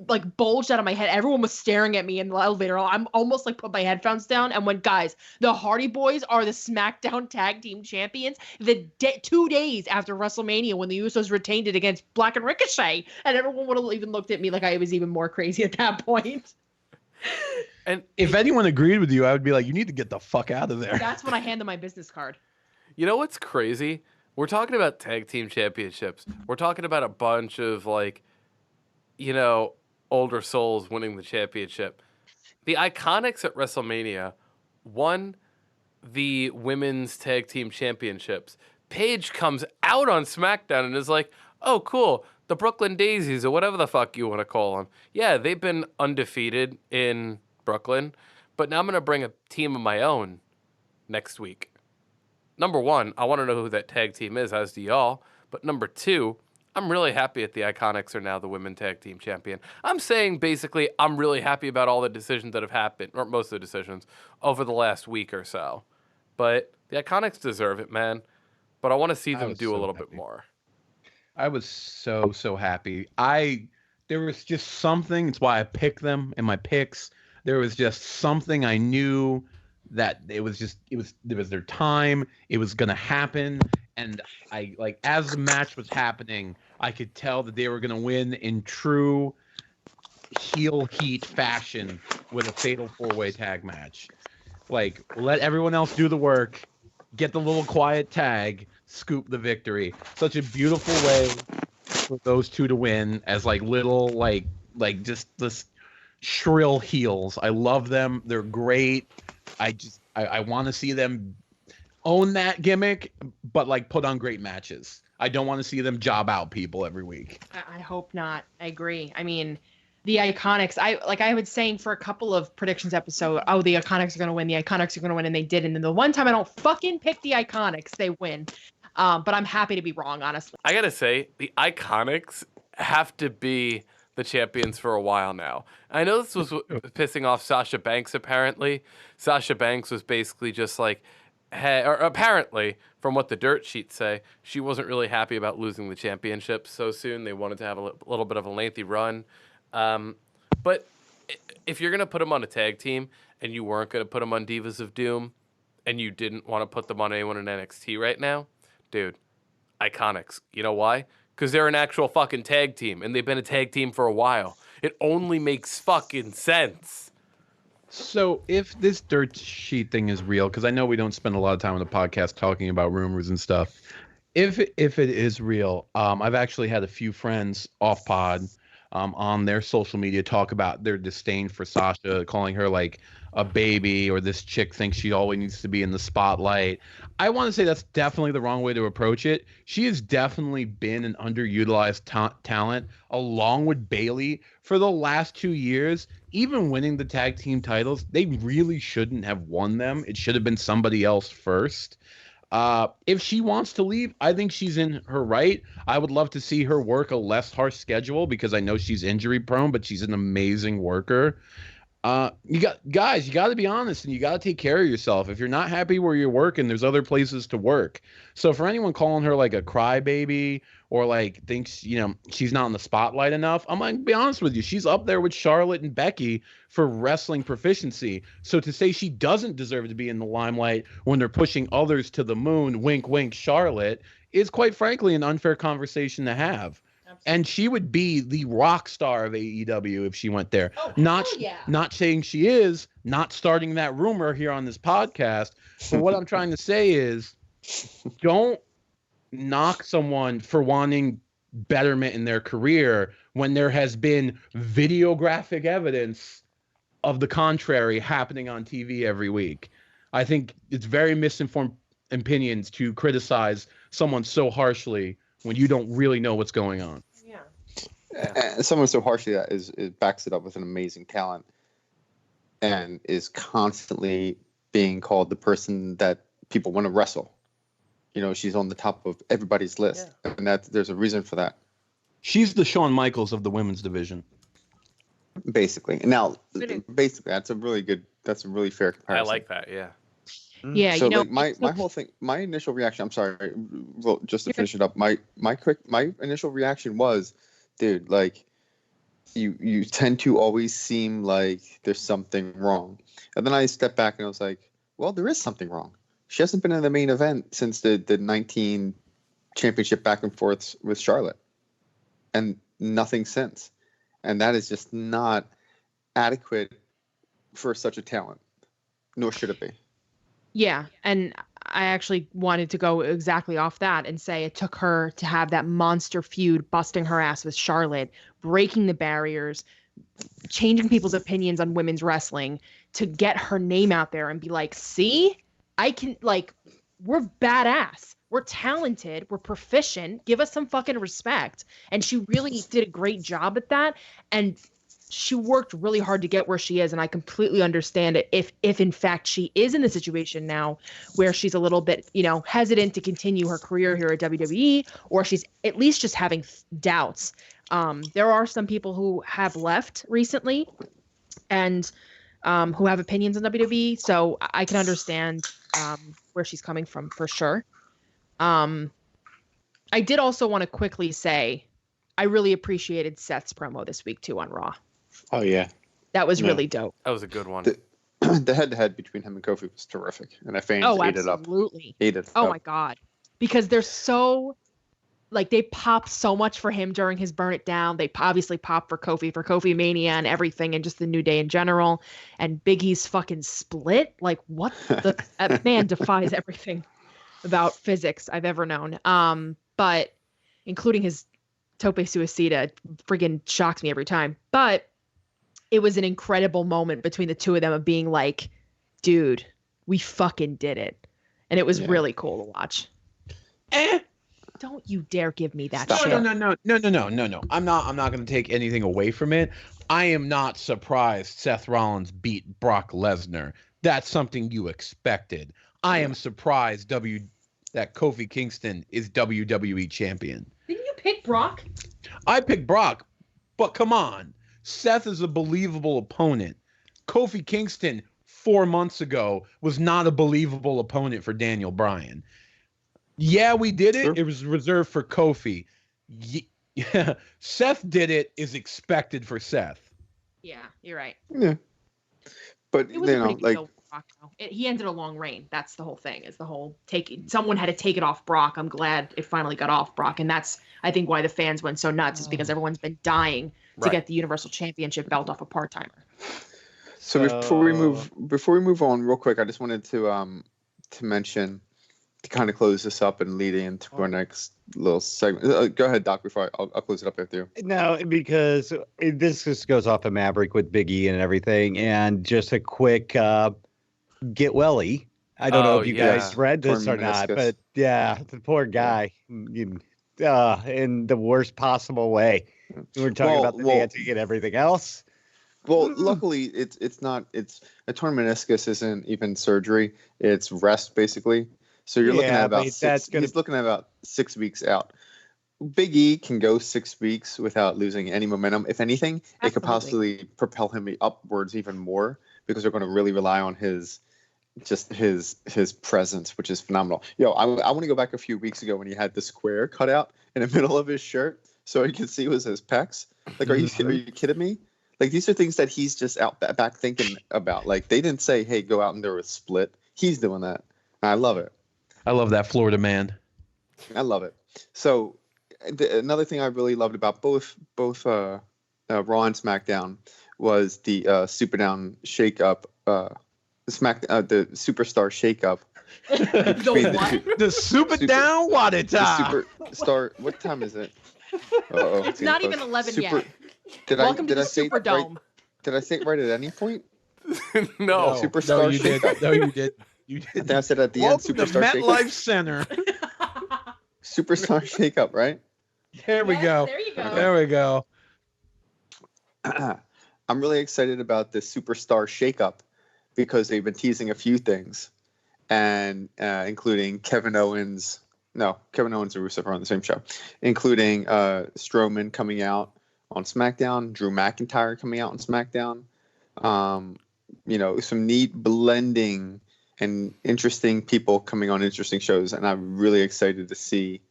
like bulged out of my head. Everyone was staring at me in the elevator. I'm almost like put my headphones down and went, guys, the Hardy Boys are the SmackDown Tag Team Champions 2 days after WrestleMania when the Usos retained it against Black and Ricochet. And everyone would have even looked at me like I was even more crazy at that point. And if anyone agreed with you, I would be like, you need to get the fuck out of there. That's when I hand them my business card. You know what's crazy? We're talking about tag team championships. We're talking about a bunch of older souls winning the championship. The Iconics at WrestleMania won the women's tag team championships. Paige comes out on SmackDown and is like, oh, cool. The Brooklyn Daisies or whatever the fuck you want to call them. Yeah, they've been undefeated in Brooklyn, but now I'm going to bring a team of my own next week. Number one, I want to know who that tag team is, as do y'all. But number two, I'm really happy that the Iconics are now the women tag team champion. I'm saying basically I'm really happy about all the decisions that have happened, or most of the decisions, over the last week or so. But the Iconics deserve it, man. But I want to see them do a little bit more. I was so happy. There was just something, it's why I picked them in my picks. There was just something I knew that there was their time, it was going to happen. And as the match was happening, I could tell that they were going to win in true heel heat fashion with a fatal 4-way tag match. Like, let everyone else do the work, get the little quiet tag, scoop the victory. Such a beautiful way for those two to win as little just this shrill heels. I love them. They're great. I want to see them own that gimmick, but put on great matches. I don't want to see them job out people every week. I hope not. I agree. I mean, the Iconics, I was saying for a couple of predictions episode, oh, the Iconics are going to win, the Iconics are going to win, and they did. And then the one time I don't fucking pick the Iconics, they win. But I'm happy to be wrong, honestly. I got to say, the Iconics have to be the champions for a while now. I know this was pissing off Sasha Banks, apparently. Sasha Banks was basically just like, or apparently, from what the dirt sheets say, she wasn't really happy about losing the championship so soon. They wanted to have a little bit of a lengthy run. But if you're going to put them on a tag team and you weren't going to put them on Divas of Doom and you didn't want to put them on anyone in NXT right now, dude, Iconics. You know why? Because they're an actual fucking tag team and they've been a tag team for a while. It only makes fucking sense. So if this dirt sheet thing is real, because I know we don't spend a lot of time on the podcast talking about rumors and stuff, if it is real, I've actually had a few friends off pod, on their social media talk about their disdain for Sasha, calling her like a baby, or this chick thinks she always needs to be in the spotlight. I want to say that's definitely the wrong way to approach it. She has definitely been an underutilized talent, along with Bailey, for the last 2 years. Even winning the tag team titles, they really shouldn't have won them. It should have been somebody else first. If she wants to leave, I think she's in her right. I would love to see her work a less harsh schedule, because I know she's injury prone, but she's an amazing worker. You got to be honest, and you got to take care of yourself. If you're not happy where you're working, there's other places to work. So for anyone calling her like a crybaby, or like thinks, she's not in the spotlight enough, I'm like, be honest with you, she's up there with Charlotte and Becky for wrestling proficiency. So to say she doesn't deserve to be in the limelight when they're pushing others to the moon, wink, wink, Charlotte, is quite frankly an unfair conversation to have. And she would be the rock star of AEW if she went there. Oh, Not saying she is, not starting that rumor here on this podcast. But what I'm trying to say is, don't knock someone for wanting betterment in their career when there has been videographic evidence of the contrary happening on TV every week. I think it's very misinformed opinions to criticize someone so harshly when you don't really know what's going on. And someone so harshly that is backs it up with an amazing talent, and is constantly being called the person that people want to wrestle. She's on the top of everybody's list, and there's a reason for that. She's the Shawn Michaels of the women's division, basically. Now, that's a really fair comparison. I like that. Yeah. Yeah. So my whole thing, my initial reaction. I'm sorry, just to finish it up. My initial reaction was, dude, like, you tend to always seem like there's something wrong. And then I stepped back and I was like, well, there is something wrong. She hasn't been in the main event since the 19 championship back and forths with Charlotte. And nothing since. And that is just not adequate for such a talent. Nor should it be. Yeah, and I actually wanted to go exactly off that and say it took her to have that monster feud, busting her ass with Charlotte, breaking the barriers, changing people's opinions on women's wrestling, to get her name out there and be like, see, I can, like, we're badass. We're talented. We're proficient. Give us some fucking respect. And she really did a great job at that. And she worked really hard to get where she is, and I completely understand it if in fact she is in the situation now where she's a little bit, hesitant to continue her career here at WWE, or she's at least just having doubts. There are some people who have left recently and who have opinions on WWE, so I can understand where she's coming from for sure. I did also want to quickly say I really appreciated Seth's promo this week too on Raw. Oh, yeah. That was really dope. That was a good one. The head-to-head between him and Kofi was terrific. And the fans ate it up. Absolutely. Ate it up. up. My God. Because they're so, like, they popped so much for him during his Burn It Down. They obviously popped for Kofi Mania and everything, and just the New Day in general. And Big E's fucking split. Like, what the... that man defies everything about physics I've ever known. But including his Tope Suicida friggin' shocks me every time. But it was an incredible moment between the two of them of being like, dude, we fucking did it. And it was really cool to watch. Don't you dare give me that shit. No. I'm not going to take anything away from it. I am not surprised Seth Rollins beat Brock Lesnar. That's something you expected. I am surprised that Kofi Kingston is WWE champion. Didn't you pick Brock? I picked Brock, but come on. Seth is a believable opponent. Kofi Kingston 4 months ago was not a believable opponent for Daniel Bryan. Yeah, we did it. Sure. It was reserved for Kofi. Yeah. Seth did it is expected for Seth. Yeah, you're right. Yeah. But, it was he ended a long reign. That's the whole thing, is the whole someone had to take it off Brock. I'm glad it finally got off Brock. And that's, I think, why the fans went so nuts, is because everyone's been dying to get the Universal Championship belt off a part-timer. So before we move on real quick, I just wanted to mention to kind of close this up and lead into our next little segment. Go ahead, Doc. Before I'll close it up after you. No, because this just goes off of Maverick with Big E and everything, and just a quick get welly. I don't know if you guys read this or not, but yeah, the poor guy, in the worst possible way. We're talking about the dancing and everything else. Well, luckily, it's a torn meniscus isn't even surgery; it's rest basically. So you're looking at about he's looking at about 6 weeks out. Big E can go 6 weeks without losing any momentum. If anything, it could possibly propel him upwards even more because they're going to really rely on his presence, which is phenomenal. I want to go back a few weeks ago when he had the square cut out in the middle of his shirt so you could see was his pecs. Like, are you kidding me? Like, these are things that he's just out back thinking about. Like, they didn't say, hey, go out and do a split. He's doing that. I love it. I love that Florida man. I love it. So another thing I really loved about both Raw and SmackDown was the Super Down shakeup. The Superstar shakeup. The Super Down water time. The Superstar. What time is it? It's not even 11 yet. Welcome to the Superdome. Did I say it right at any point? No. Superstar shakeup. No, you did. You did. I said at the Welcome end. Superstar to MetLife Center. Superstar shakeup, right? There we go. There you go. There we go. I'm really excited about the Superstar shakeup because they've been teasing a few things, and including Kevin Owens and Rusev are on the same show, including Strowman coming out on SmackDown, Drew McIntyre coming out on SmackDown. Some neat blending and interesting people coming on interesting shows, and I'm really excited to see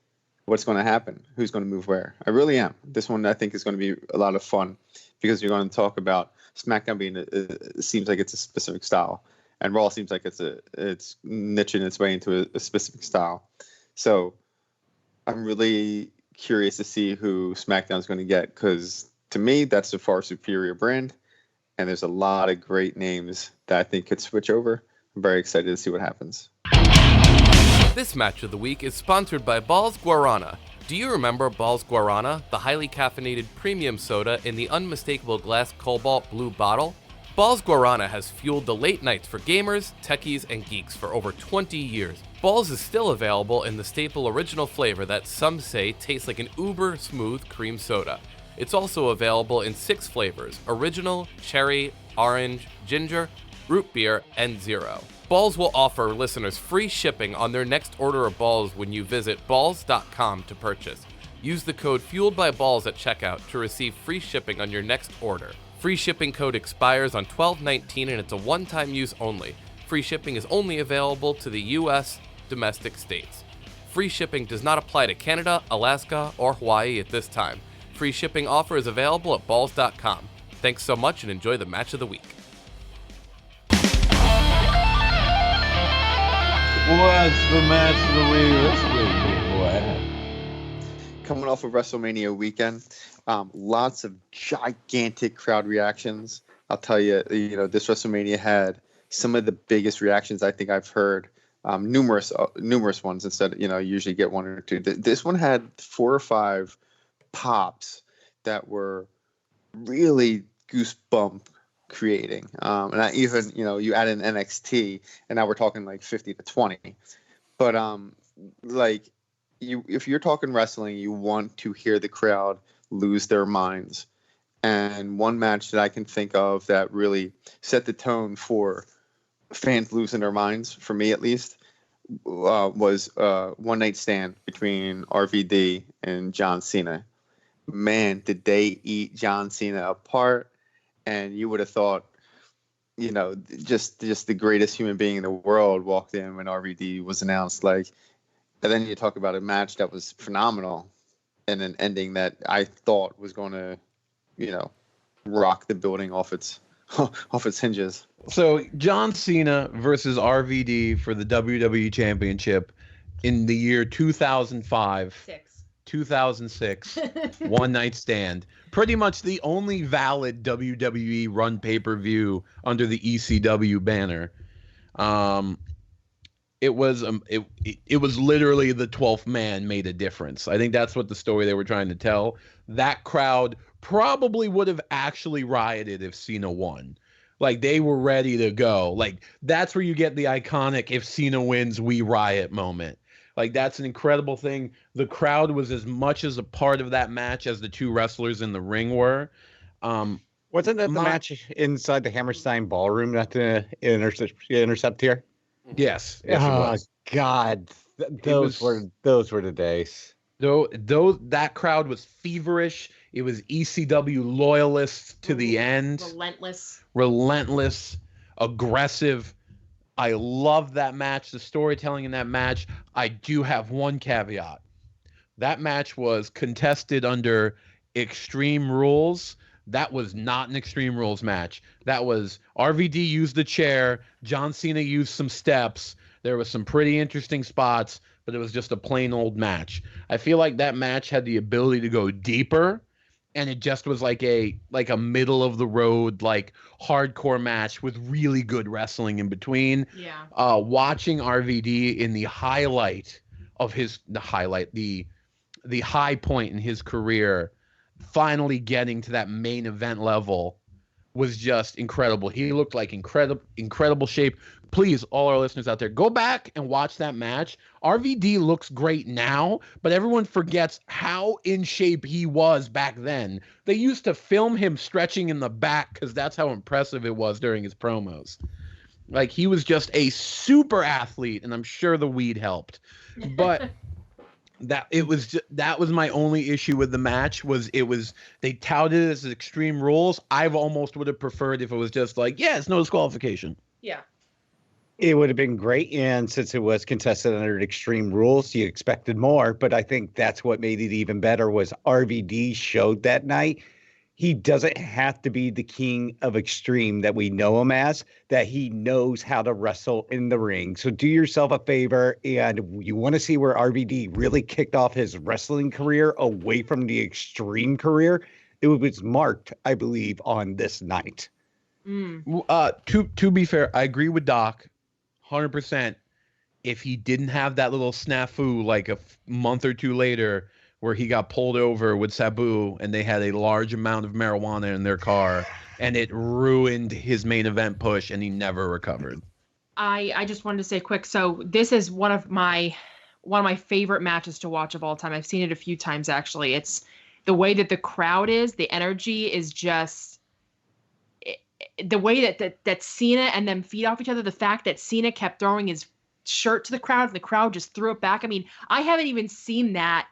what's going to happen, who's going to move where. I really am. This one I think is going to be a lot of fun because you're going to talk about SmackDown being it seems like it's a specific style, and Raw seems like it's niching its way into a specific style. So I'm really curious to see who SmackDown is going to get because to me that's a far superior brand, and there's a lot of great names that I think could switch over. I'm very excited to see what happens. This match of the week is sponsored by Balls Guarana. Do you remember Balls Guarana, the highly caffeinated premium soda in the unmistakable glass cobalt blue bottle? Balls Guarana has fueled the late nights for gamers, techies, and geeks for over 20 years. Balls is still available in the staple original flavor that some say tastes like an uber smooth cream soda. It's also available in 6 flavors: original, cherry, orange, ginger, root beer, and zero. Balls will offer listeners free shipping on their next order of balls when you visit balls.com to purchase. Use the code FUELEDBYBALLS at checkout to receive free shipping on your next order. Free shipping code expires on 12/19 and it's a one-time use only. Free shipping is only available to the U.S. domestic states. Free shipping does not apply to Canada, Alaska, or Hawaii at this time. Free shipping offer is available at balls.com. Thanks so much and enjoy the match of the week. What's the match of the week this week, boy? Coming off of WrestleMania weekend, lots of gigantic crowd reactions. I'll tell you, this WrestleMania had some of the biggest reactions I think I've heard. Numerous ones instead. You usually get one or two. This one had 4 or 5 pops that were really goosebump creating. And I even, you add in NXT and now we're talking like 50 to 20. But if you're talking wrestling, you want to hear the crowd lose their minds. And one match that I can think of that really set the tone for fans losing their minds, for me at least, was One Night Stand between RVD and John Cena. Man, did they eat John Cena apart. And you would have thought, just the greatest human being in the world walked in when RVD was announced. And then you talk about a match that was phenomenal and an ending that I thought was going to, rock the building off its hinges. So John Cena versus RVD for the WWE Championship in the year 2006, One Night Stand. Pretty much the only valid WWE run pay-per-view under the ECW banner. it was it was literally the 12th man made a difference. I think that's what the story they were trying to tell. That crowd probably would have actually rioted if Cena won. Like, they were ready to go. Like, that's where you get the iconic "if Cena wins, we riot" moment. Like, that's an incredible thing. The crowd was as much as a part of that match as the two wrestlers in the ring were. Wasn't that the match inside the Hammerstein Ballroom, not the intercept here? Yes. Yes, it was. God, those were the days. That crowd was feverish. It was ECW loyalists to the end. Relentless, aggressive. I love that match. The storytelling in that match. I do have one caveat. That match was contested under Extreme Rules. That was not an Extreme Rules match. That was RVD used the chair. John Cena used some steps. There was some pretty interesting spots, but it was just a plain old match. I feel like that match had the ability to go deeper, and it just was like a middle of the road, like hardcore match with really good wrestling in between. Yeah. Watching RVD in the high point in his career, finally getting to that main event level, was just incredible. He looked like incredible shape. Please, all our listeners out there, go back and watch that match. RVD looks great now, but everyone forgets how in shape he was back then. They used to film him stretching in the back because that's how impressive it was during his promos. Like, he was just a super athlete, and I'm sure the weed helped. But that was my only issue with the match. They touted it as Extreme Rules. I've almost would have preferred if it was just like, yeah, it's no disqualification. Yeah. It would have been great, and since it was contested under Extreme Rules, you expected more. But I think that's what made it even better was RVD showed that night. He doesn't have to be the king of Extreme that we know him as, that he knows how to wrestle in the ring. So do yourself a favor, and you want to see where RVD really kicked off his wrestling career away from the Extreme career. It was marked, I believe, on this night. To be fair, I agree with Doc 100%. If he didn't have that little snafu like a month or two later where he got pulled over with Sabu and they had a large amount of marijuana in their car and it ruined his main event push and he never recovered. I just wanted to say quick. So this is one of my favorite matches to watch of all time. I've seen it a few times, actually. It's the way that the crowd is, the energy is just the way that Cena and them feed off each other. The fact that Cena kept throwing his shirt to the crowd and the crowd just threw it back. I mean, I haven't even seen that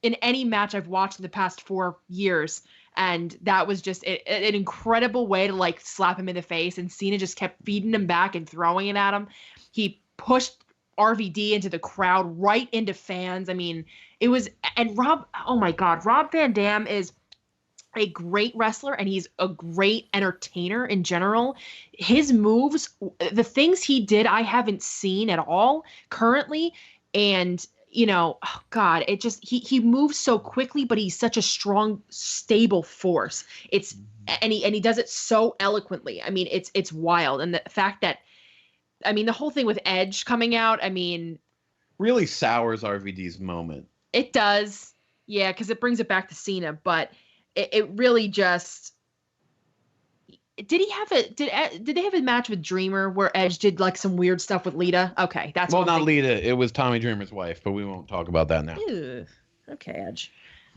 in any match I've watched in the past 4 years. And that was just an incredible way to like slap him in the face. And Cena just kept feeding him back and throwing it at him. He pushed RVD into the crowd, right into fans. I mean, it was, and Rob Van Dam is a great wrestler and he's a great entertainer in general. His moves, the things he did, I haven't seen at all currently. And you know, oh God, it just, he moves so quickly, but he's such a strong, stable force. And he does it so eloquently. I mean, it's wild. And the fact that, I mean, the whole thing with Edge coming out, I mean, really sours RVD's moment. It does. Yeah. Cause it brings it back to Cena, but it really just, did they have a match with Dreamer where Edge did like some weird stuff with Lita? Okay, that's not Lita. It was Tommy Dreamer's wife, but we won't talk about that now. Ew. Okay, Edge.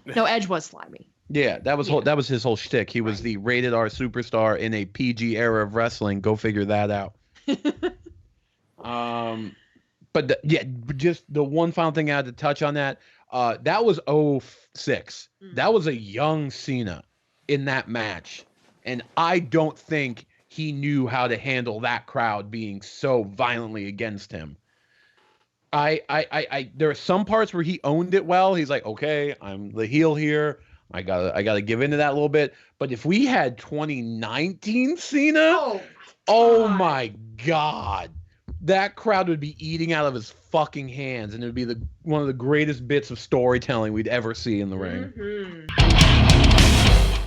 No, Edge was slimy. Yeah, that was his whole shtick. He was the rated R superstar in a PG era of wrestling. Go figure that out. Just the one final thing I had to touch on that. That was 2006. That was a young Cena in that match. And I don't think he knew how to handle that crowd being so violently against him. There are some parts where he owned it well. He's like, okay, I'm the heel here. I gotta give into that a little bit. But if we had 2019 Cena, oh my God, that crowd would be eating out of his fucking hands, and it would be one of the greatest bits of storytelling we'd ever see in the ring.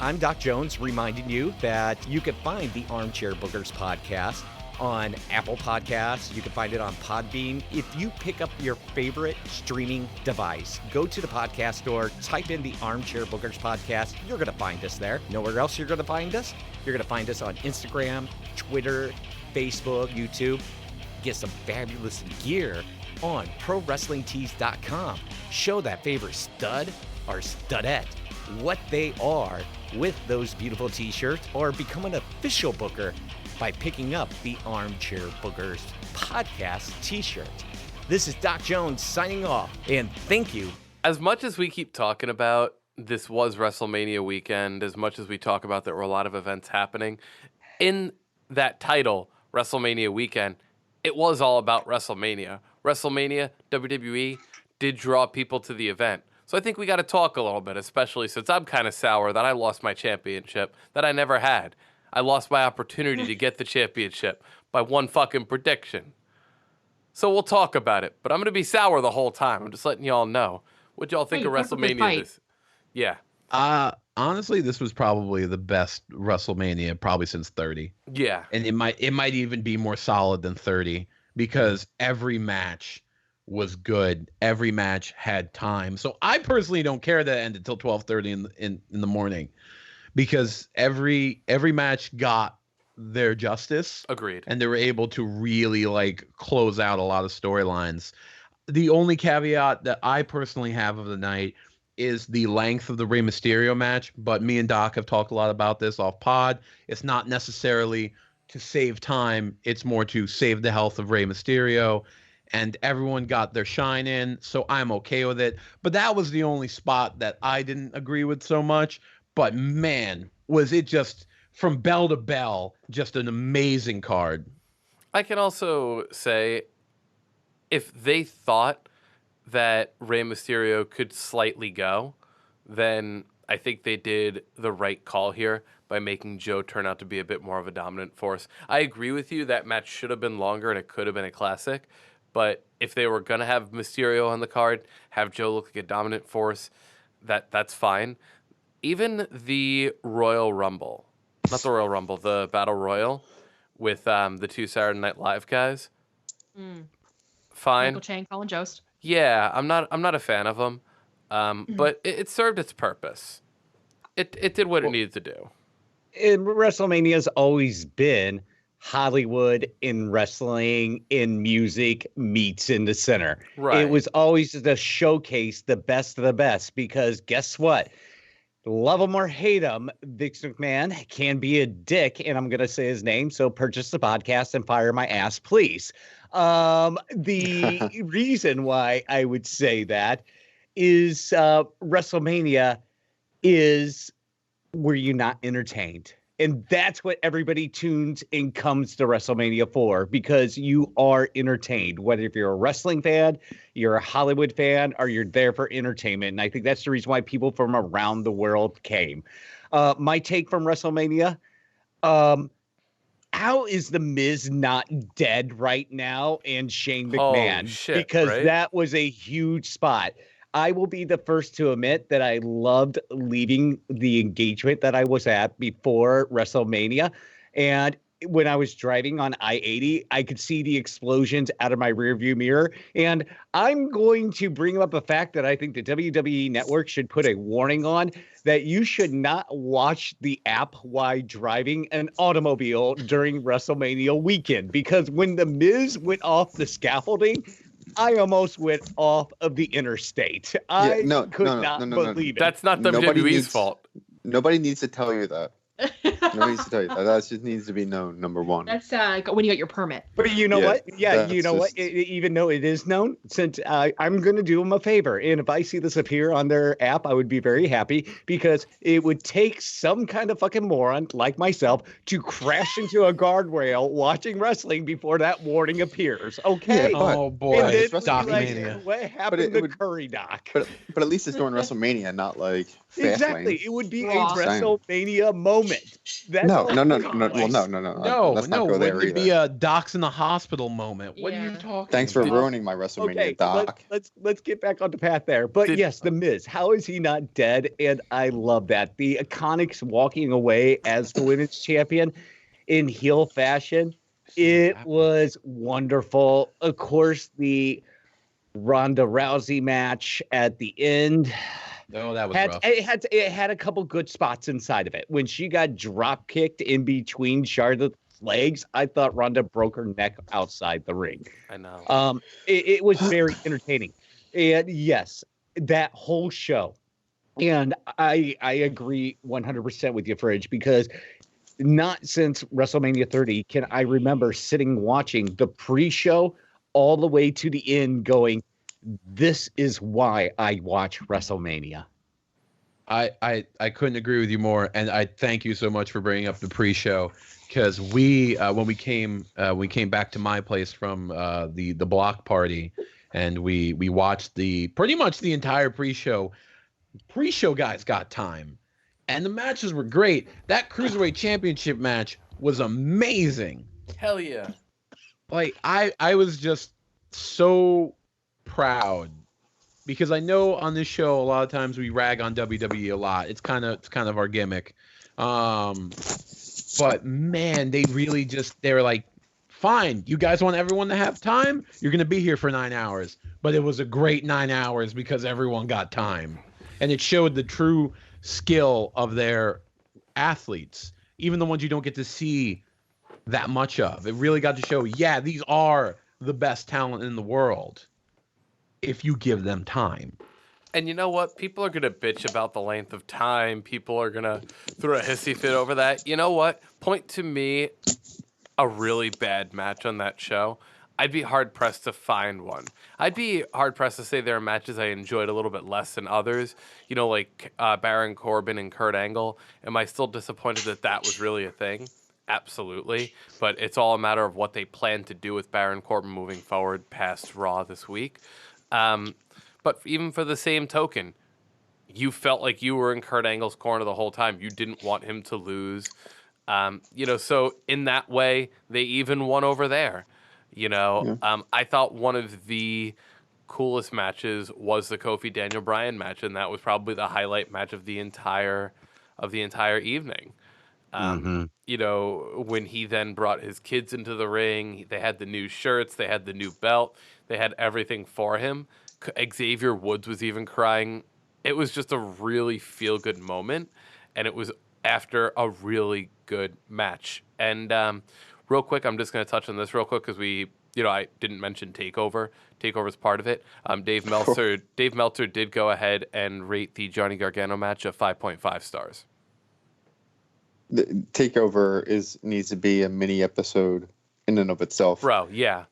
I'm Doc Jones, reminding you that you can find the Armchair Bookers podcast on Apple Podcasts. You can find it on Podbean. If you pick up your favorite streaming device, go to the podcast store, type in the Armchair Bookers podcast. You're going to find us there. Know where else you're going to find us? You're going to find us on Instagram, Twitter, Facebook, YouTube. Get some fabulous gear on ProWrestlingTees.com. Show that favorite stud or studette what they are with those beautiful t-shirts, or become an official booker by picking up the Armchair Bookers podcast t-shirt. This is Doc Jones signing off, and thank you. As much as we keep talking about this was WrestleMania weekend, as much as we talk about there were a lot of events happening, in that title, WrestleMania weekend, it was all about WrestleMania. WrestleMania, WWE, did draw people to the event. So I think we got to talk a little bit, especially since I'm kind of sour that I lost my championship that I never had. I lost my opportunity to get the championship by one fucking prediction. So we'll talk about it, but I'm going to be sour the whole time. I'm just letting y'all know. What y'all think of WrestleMania this? Yeah. Honestly, this was probably the best WrestleMania probably since 30. Yeah. And it might even be more solid than 30 because every match was good. Every match had time. So I personally don't care that it ended till 12:30 in the morning, because every match got their justice. Agreed. And they were able to really like close out a lot of storylines. The only caveat that I personally have of the night is the length of the Rey Mysterio match, but me and Doc have talked a lot about this off pod. It's not necessarily to save time, it's more to save the health of Rey Mysterio, and everyone got their shine in, so I'm okay with it. But that was the only spot that I didn't agree with so much. But man, was it just from bell to bell, just an amazing card. I can also say, if they thought that Rey Mysterio could slightly go, then I think they did the right call here by making Joe turn out to be a bit more of a dominant force. I agree with you, that match should have been longer and it could have been a classic, but if they were going to have Mysterio on the card, have Joe look like a dominant force, that's fine. Even the Royal Rumble, not the Royal Rumble, the Battle Royal with the two Saturday Night Live guys, fine. Michael Chang, Colin Jost. Yeah, I'm not a fan of them, but it served its purpose. It did what it needed to do. WrestleMania's always been Hollywood in wrestling, in music meets in the center. Right. It was always the showcase, the best of the best, because guess what? Love him or hate him, Vince McMahon can be a dick, and I'm going to say his name, so purchase the podcast and fire my ass, please. The reason why I would say that is WrestleMania is were you not entertained? And that's what everybody tunes and comes to WrestleMania for, because you are entertained, whether if you're a wrestling fan, you're a Hollywood fan, or you're there for entertainment. And I think that's the reason why people from around the world came. My take from WrestleMania, how is The Miz not dead right now and Shane McMahon? Shit, because right? that was a huge spot. I will be the first to admit that I loved leaving the engagement that I was at before WrestleMania. And when I was driving on I-80, I could see the explosions out of my rearview mirror. And I'm going to bring up a fact that I think the WWE Network should put a warning on, that you should not watch the app while driving an automobile during WrestleMania weekend. Because when The Miz went off the scaffolding, I almost went off of the interstate. I could not believe it. That's not WWE's fault. Nobody needs to tell you that. Nobody needs to tell you that. That just needs to be known, number one. That's when you get your permit. But you know what? Yeah, you know just... what? Even though it is known, since I'm going to do them a favor. And if I see this appear on their app, I would be very happy, because it would take some kind of fucking moron like myself to crash into a guardrail watching wrestling before that warning appears. Okay. Oh boy, and then Doc like, Mania. what happened to Curry Doc? But at least it's during WrestleMania, not like Exactly. Fastlane. It would be a Aw. WrestleMania moment. That's No. all. Well, no. Let's not go there wouldn't it either. be a Doc's in the hospital moment? What are Yeah. you talking Thanks for about? ruining my WrestleMania, Okay, Doc. let's get back on the path there. But yes, The Miz, how is he not dead? And I love that. The Iconics walking away as the women's champion in heel fashion. It was wonderful. Of course, the Ronda Rousey match at the end. Oh, that was rough. It had a couple good spots inside of it. When she got drop kicked in between Charlotte's legs, I thought Ronda broke her neck outside the ring. I know. It was very entertaining. And yes, that whole show. And I agree 100% with you, Fridge, because not since WrestleMania 30 can I remember sitting watching the pre-show all the way to the end going, this is why I watch WrestleMania. I couldn't agree with you more, and I thank you so much for bringing up the pre-show, because we when we came back to my place from the block party, and we watched pretty much the entire pre-show. Pre-show guys got time, and the matches were great. That Cruiserweight Championship match was amazing. Hell yeah. Like I was just so proud, because I know on this show a lot of times we rag on WWE a lot. It's kind of our gimmick. But man, they were like, fine, you guys want everyone to have time? You're going to be here for 9 hours. But it was a great 9 hours because everyone got time. And it showed the true skill of their athletes, even the ones you don't get to see that much of. It really got to show, yeah, these are the best talent in the world if you give them time. And you know what? People are going to bitch about the length of time. People are going to throw a hissy fit over that. You know what? Point to me a really bad match on that show. I'd be hard-pressed to find one. I'd be hard-pressed to say there are matches I enjoyed a little bit less than others. You know, like Baron Corbin and Kurt Angle. Am I still disappointed that was really a thing? Absolutely. But it's all a matter of what they plan to do with Baron Corbin moving forward past Raw this week. But even for the same token, you felt like you were in Kurt Angle's corner the whole time. You didn't want him to lose. So in that way, they even won over there. I thought one of the coolest matches was the Kofi Daniel Bryan match, and that was probably the highlight match of the entire evening. When he then brought his kids into the ring, they had the new shirts, they had the new belt, they had everything for him. Xavier Woods was even crying. It was just a really feel-good moment, and it was after a really good match. And real quick, I'm just going to touch on this real quick because I didn't mention TakeOver. TakeOver's part of it. Dave Meltzer did go ahead and rate the Johnny Gargano match of 5.5 stars. The TakeOver needs to be a mini episode in and of itself. Bro, yeah.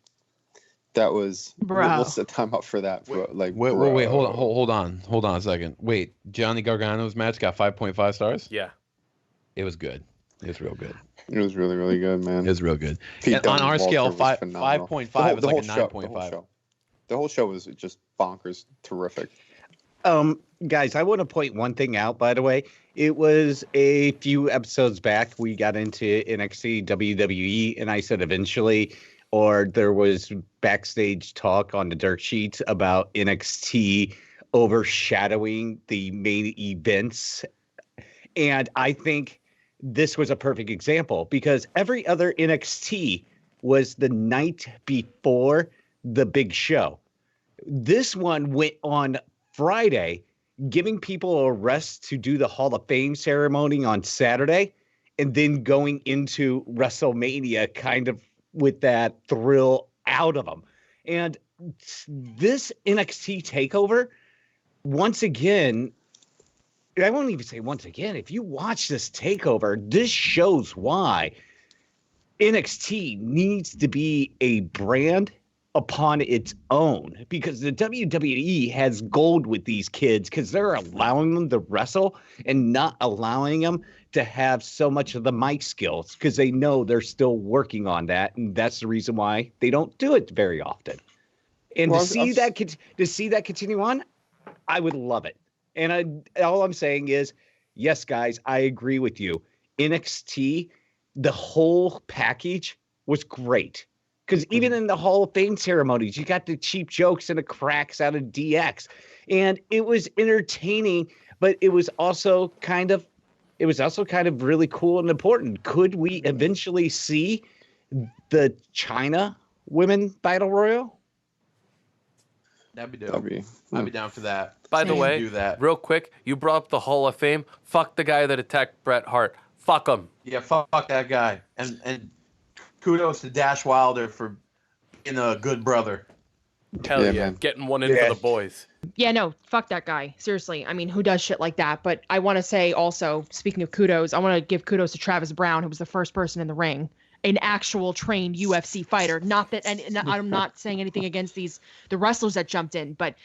That was. Bro. We'll set time up for that. Wait, hold on a second. Wait, Johnny Gargano's match got 5.5 stars? Yeah. It was good. It was real good. It was really, really good, man. It was real good. And on our scale, 5.5 was like a 9.5. The whole show was just bonkers, terrific. Guys, I want to point one thing out, by the way. It was a few episodes back we got into NXT WWE, and I said eventually, or there was backstage talk on the dirt sheets about NXT overshadowing the main events. And I think this was a perfect example because every other NXT was the night before the big show. This one went on Friday, giving people a rest to do the Hall of Fame ceremony on Saturday, and then going into WrestleMania kind of with that thrill out of them. And this NXT takeover, once again, I won't even say once again, if you watch this takeover, this shows why NXT needs to be a brand upon its own, because the WWE has gold with these kids because they're allowing them to wrestle and not allowing them to have so much of the mic skills because they know they're still working on that, and that's the reason why they don't do it very often. And to see that continue on, I would love it. And all I'm saying is, yes, guys, I agree with you. NXT, the whole package was great. Because even in the Hall of Fame ceremonies, you got the cheap jokes and the cracks out of DX. And it was entertaining, but it was also kind of really cool and important. Could we eventually see the China Women Battle Royal. That'd be dope. I'd be down for that. By the Same. way, Do that. real quick, you brought up the Hall of Fame. Fuck the guy that attacked Bret Hart. Fuck him. Yeah, fuck that guy. And kudos to Dash Wilder for being a good brother. Hell Yeah, yeah. man. Getting one in for the boys. Yeah, no, fuck that guy. Seriously. I mean, who does shit like that? But I want to say also, speaking of kudos, I want to give kudos to Travis Brown, who was the first person in the ring, an actual trained UFC fighter. Not that, and I'm not saying anything against the wrestlers that jumped in, but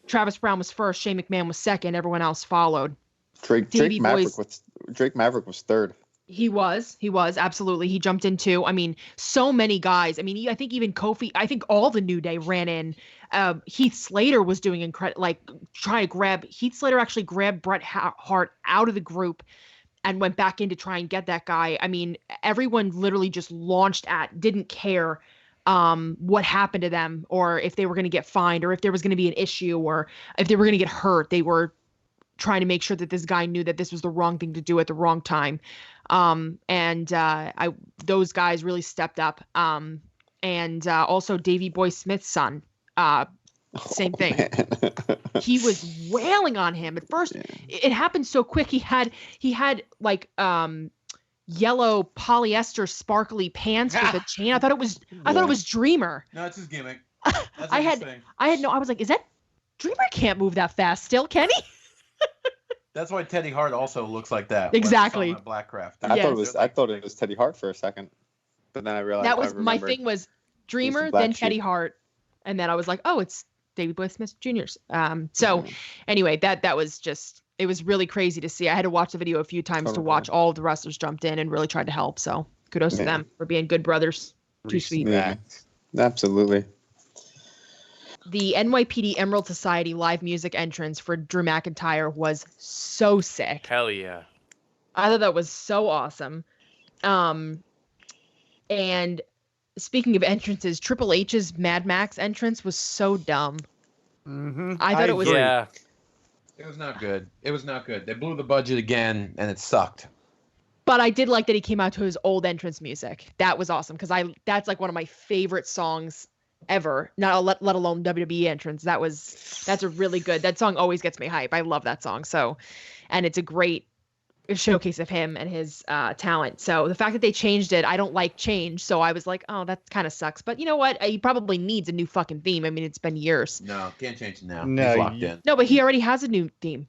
Travis Brown was first, Shane McMahon was second, everyone else followed. Drake Davey Maverick Boy's- was third. He was absolutely. He jumped in too. I mean, so many guys. I mean, I think even Kofi. I think all the New Day ran in. Heath Slater was doing incredible, like trying to grab. Heath Slater actually grabbed Bret Hart out of the group and went back in to try and get that guy. I mean, everyone literally just didn't care what happened to them, or if they were going to get fined, or if there was going to be an issue, or if they were going to get hurt. They were trying to make sure that this guy knew that this was the wrong thing to do at the wrong time. Those guys really stepped up. Also Davey Boy Smith's son, same thing. He was wailing on him at first. It happened so quick. He had like yellow polyester sparkly pants with a chain. I thought it was Dreamer. No, it's his gimmick. I was like, is that Dreamer? Can't move that fast still, can he? That's why Teddy Hart also looks like that. Exactly. Blackcraft. I Yes. thought it was Teddy Hart for a second, but then I realized That was I my remembered. thing was Dreamer, Black then Sheep. Teddy Hart, and then I was like, oh, it's Davey Boy Smith Jr.'s. Anyway, that was just, it was really crazy to see. I had to watch the video a few times to watch all of the wrestlers jumped in and really tried to help. So kudos to Yeah. them for being good brothers. Too sweet. Yeah, absolutely. The NYPD Emerald Society live music entrance for Drew McIntyre was so sick. Hell yeah. I thought that was so awesome. And speaking of entrances, Triple H's Mad Max entrance was so dumb. Mm-hmm. I thought it was. Yeah. It was not good. They blew the budget again, and it sucked. But I did like that he came out to his old entrance music. That was awesome because that's like one of my favorite songs ever. Not let alone WWE entrance. That's a really good. That song always gets me hype. I love that song. So, and it's a great showcase of him and his talent. So the fact that they changed it, I don't like change. So I was like, oh, that kind of sucks. But you know what? He probably needs a new fucking theme. I mean, it's been years. No, can't change it now. No, He's locked in. No, but he already has a new theme.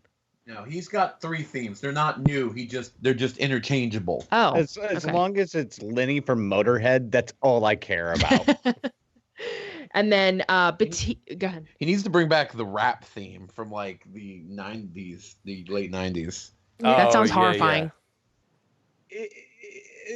No, he's got 3 themes. They're not new. They're just interchangeable. Oh, As okay. long as it's Lenny from Motorhead, that's all I care about. And then go ahead. He needs to bring back the rap theme from like the 90s, the late 90s. That sounds yeah, horrifying.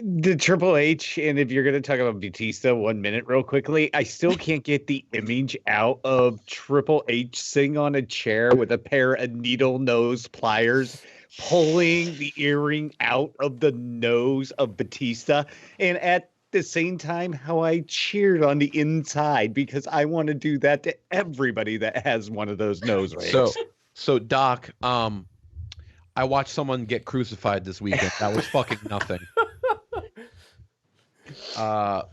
The Triple H, and if you're going to talk about Batista 1 minute real quickly, I still can't get the image out of Triple H sitting on a chair with a pair of needle nose pliers, pulling the earring out of the nose of Batista, and at the same time how I cheered on the inside because I want to do that to everybody that has one of those nose rings. So Doc, I watched someone get crucified this weekend. That was fucking nothing. I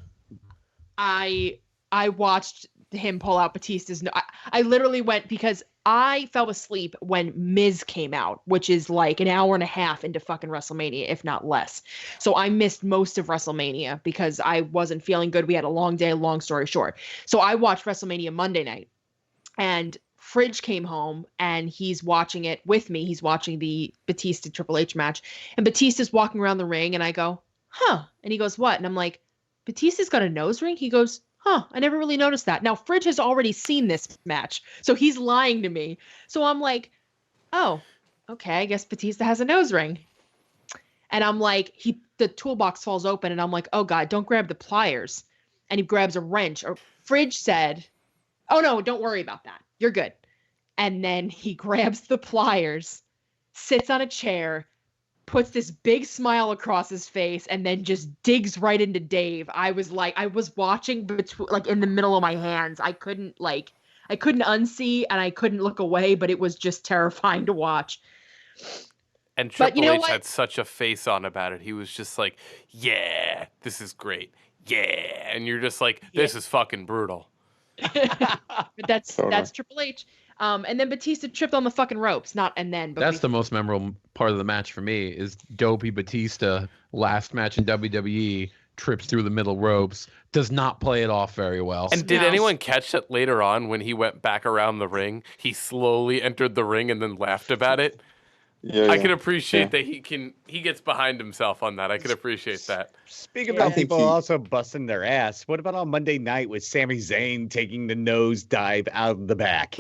watched him pull out Batista's. I literally went because I fell asleep when Miz came out, which is like an hour and a half into fucking WrestleMania, if not less. So I missed most of WrestleMania because I wasn't feeling good. We had a long day, long story short. So I watched WrestleMania Monday night, and Fridge came home and he's watching it with me. He's watching the Batista Triple H match, and Batista's walking around the ring, and I go, huh? And he goes, what? And I'm like, Batista's got a nose ring? He goes, huh, I never really noticed that. Now, Fridge has already seen this match, so he's lying to me. So I'm like, oh, okay, I guess Batista has a nose ring. And I'm like, the toolbox falls open, and I'm like, oh, God, don't grab the pliers. And he grabs a wrench. Or Fridge said, oh, no, don't worry about that. You're good. And then he grabs the pliers, sits on a chair, puts this big smile across his face, and then just digs right into Dave. I was watching like in the middle of my hands. I couldn't unsee and I couldn't look away, but it was just terrifying to watch. And But you Triple know H what? had such a face on about it. He was just like, yeah, this is great. yeah, and you're just like, this is fucking brutal. But that's Totally. Triple H. And then Batista tripped on the fucking ropes. But That's the most memorable part of the match for me is Dopey Batista, last match in WWE, trips through the middle ropes, does not play it off very well. And did anyone catch that later on when he went back around the ring? He slowly entered the ring and then laughed about it. Yeah, I can appreciate that he gets behind himself on that. I can appreciate that. Speaking Yeah. about people also busting their ass, what about on Monday night with Sami Zayn taking the nose dive out of the back?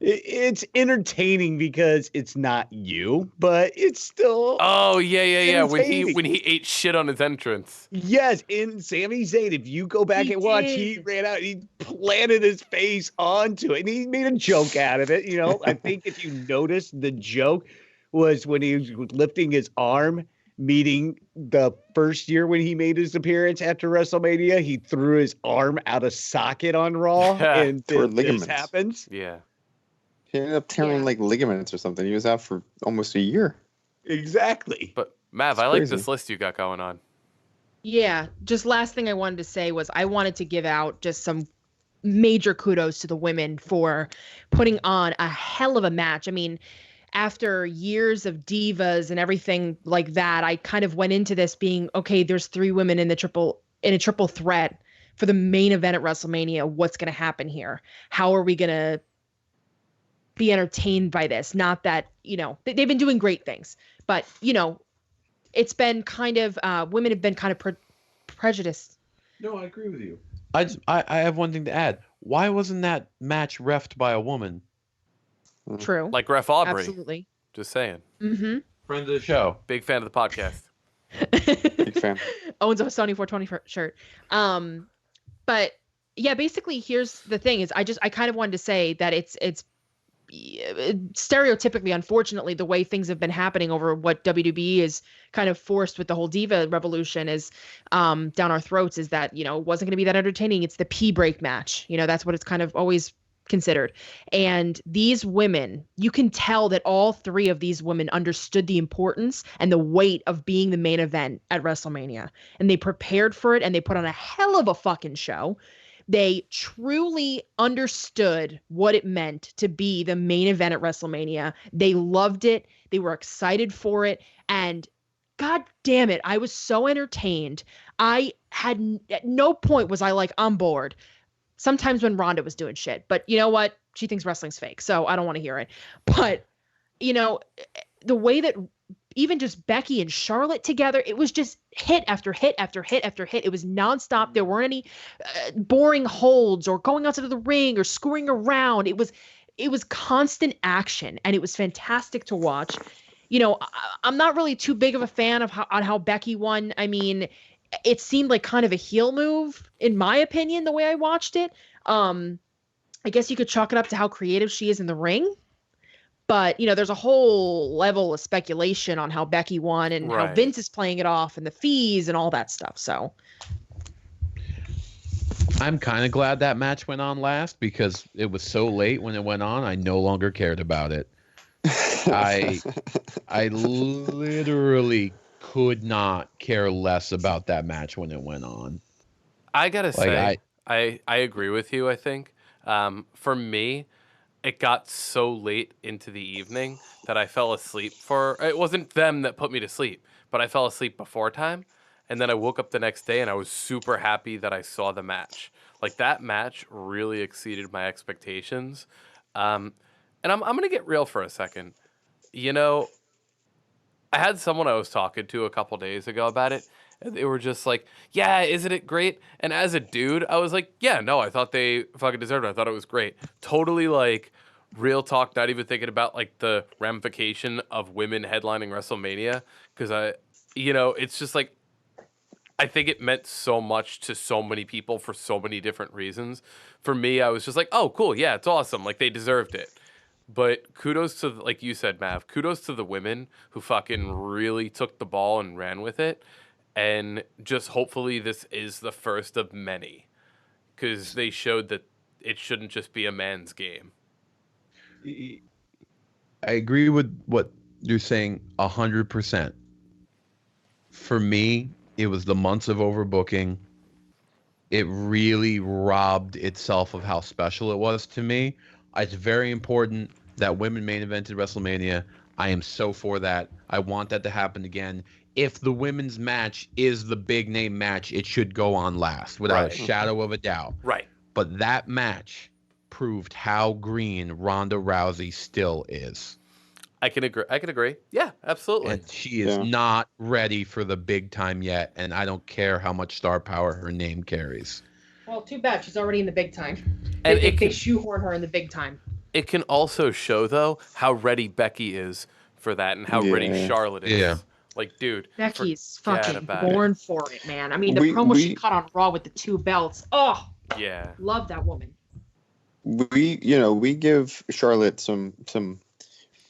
It's entertaining because it's not you, but it's still Oh yeah. When entertaining. he ate shit on his entrance. Yes, in Sami Zayn, if you go back He and watch, did. he ran out, he planted his face onto it, and he made a joke out of it. You know, I think if you notice, the joke was when he was lifting his arm, meeting the first year when he made his appearance after WrestleMania, he threw his arm out of socket on Raw, and Tore this ligaments. happens. Yeah. He ended up tearing like ligaments or something. He was out for almost a year. Exactly. But Mav, It's I like crazy. this list you got going on. Yeah, just last thing I wanted to say was I wanted to give out just some major kudos to the women for putting on a hell of a match. I mean, after years of divas and everything like that, I kind of went into this being, okay, there's 3 women in a triple threat for the main event at WrestleMania. What's going to happen here? How are we going to be entertained by this? Not that, they've been doing great things, but it's been kind of women have been kind of prejudiced. No, I agree with you. I have one thing to add. Why wasn't that match reffed by a woman? True. Like Ref Aubrey. Absolutely. Just saying. Mm-hmm. Friend of the show. Big fan of the podcast. Big fan. Owns a Sony 420 shirt. But yeah, basically here's the thing is I kind of wanted to say that it's stereotypically, unfortunately, the way things have been happening over what WWE is kind of forced with the whole diva revolution is down our throats is that, it wasn't going to be that entertaining. It's the pee break match. That's what it's kind of always considered. And these women, you can tell that all 3 of these women understood the importance and the weight of being the main event at WrestleMania. And they prepared for it and they put on a hell of a fucking show. They truly understood what it meant to be the main event at WrestleMania. They loved it. They were excited for it. And God damn it, I was so entertained. I had at no point was I like, I'm bored. Sometimes when Ronda was doing shit, but you know what? She thinks wrestling's fake, so I don't want to hear it. But, the way that even just Becky and Charlotte together, it was just hit after hit after hit after hit. It was nonstop. There weren't any boring holds or going outside of the ring or screwing around. It was constant action, and it was fantastic to watch. I'm not really too big of a fan of how Becky won. I mean, it seemed like kind of a heel move, in my opinion, the way I watched it. I guess you could chalk it up to how creative she is in the ring. But, there's a whole level of speculation on how Becky won and how Vince is playing it off and the fees and all that stuff. So I'm kind of glad that match went on last because it was so late when it went on. I no longer cared about it. I literally could not care less about that match when it went on. I gotta say, I agree with you. I think for me, it got so late into the evening that I fell asleep it wasn't them that put me to sleep, but I fell asleep before time. And then I woke up the next day and I was super happy that I saw the match. Like that match really exceeded my expectations. And I'm going to get real for a second. I had someone I was talking to a couple days ago about it. And they were just like, yeah, isn't it great? And as a dude, I was like, yeah, no, I thought they fucking deserved it. I thought it was great. Totally like real talk, not even thinking about like the ramification of women headlining WrestleMania. Because it's just like, I think it meant so much to so many people for so many different reasons. For me, I was just like, oh, cool. Yeah, it's awesome. Like they deserved it. But kudos to, like you said, Mav, kudos to the women who fucking really took the ball and ran with it. And just hopefully this is the first of many. Because they showed that it shouldn't just be a man's game. I agree with what you're saying 100%. For me, It was the months of overbooking. It really robbed itself of how special it was to me. It's very important that women main evented WrestleMania. I am so for that. I want that to happen again. If the women's match is the big name match, it should go on last without a shadow of a doubt. Right. But that match proved how green Ronda Rousey still is. I can agree. Yeah, absolutely. And she is not ready for the big time yet, and I don't care how much star power her name carries. Well, too bad. She's already in the big time. And they shoehorn her in the big time. It can also show, though, how ready Becky is for that and how ready Charlotte is. Yeah. Like, dude. Becky's fucking born for it, man. I mean, the promo she cut on Raw with the 2 belts. Oh, yeah. Love that woman. We give Charlotte some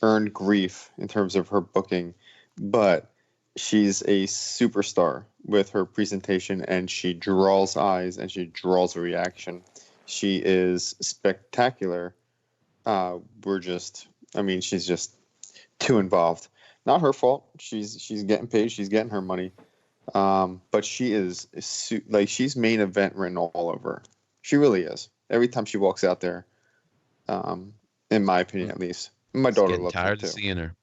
earned grief in terms of her booking, but she's a superstar with her presentation, and she draws eyes and she draws a reaction. She is spectacular. She's just too involved. Not her fault. She's getting paid. She's getting her money. But she is she's main event written all over her. She really is. Every time she walks out there, in my opinion, at least. My daughter loves her too. Tired of seeing her.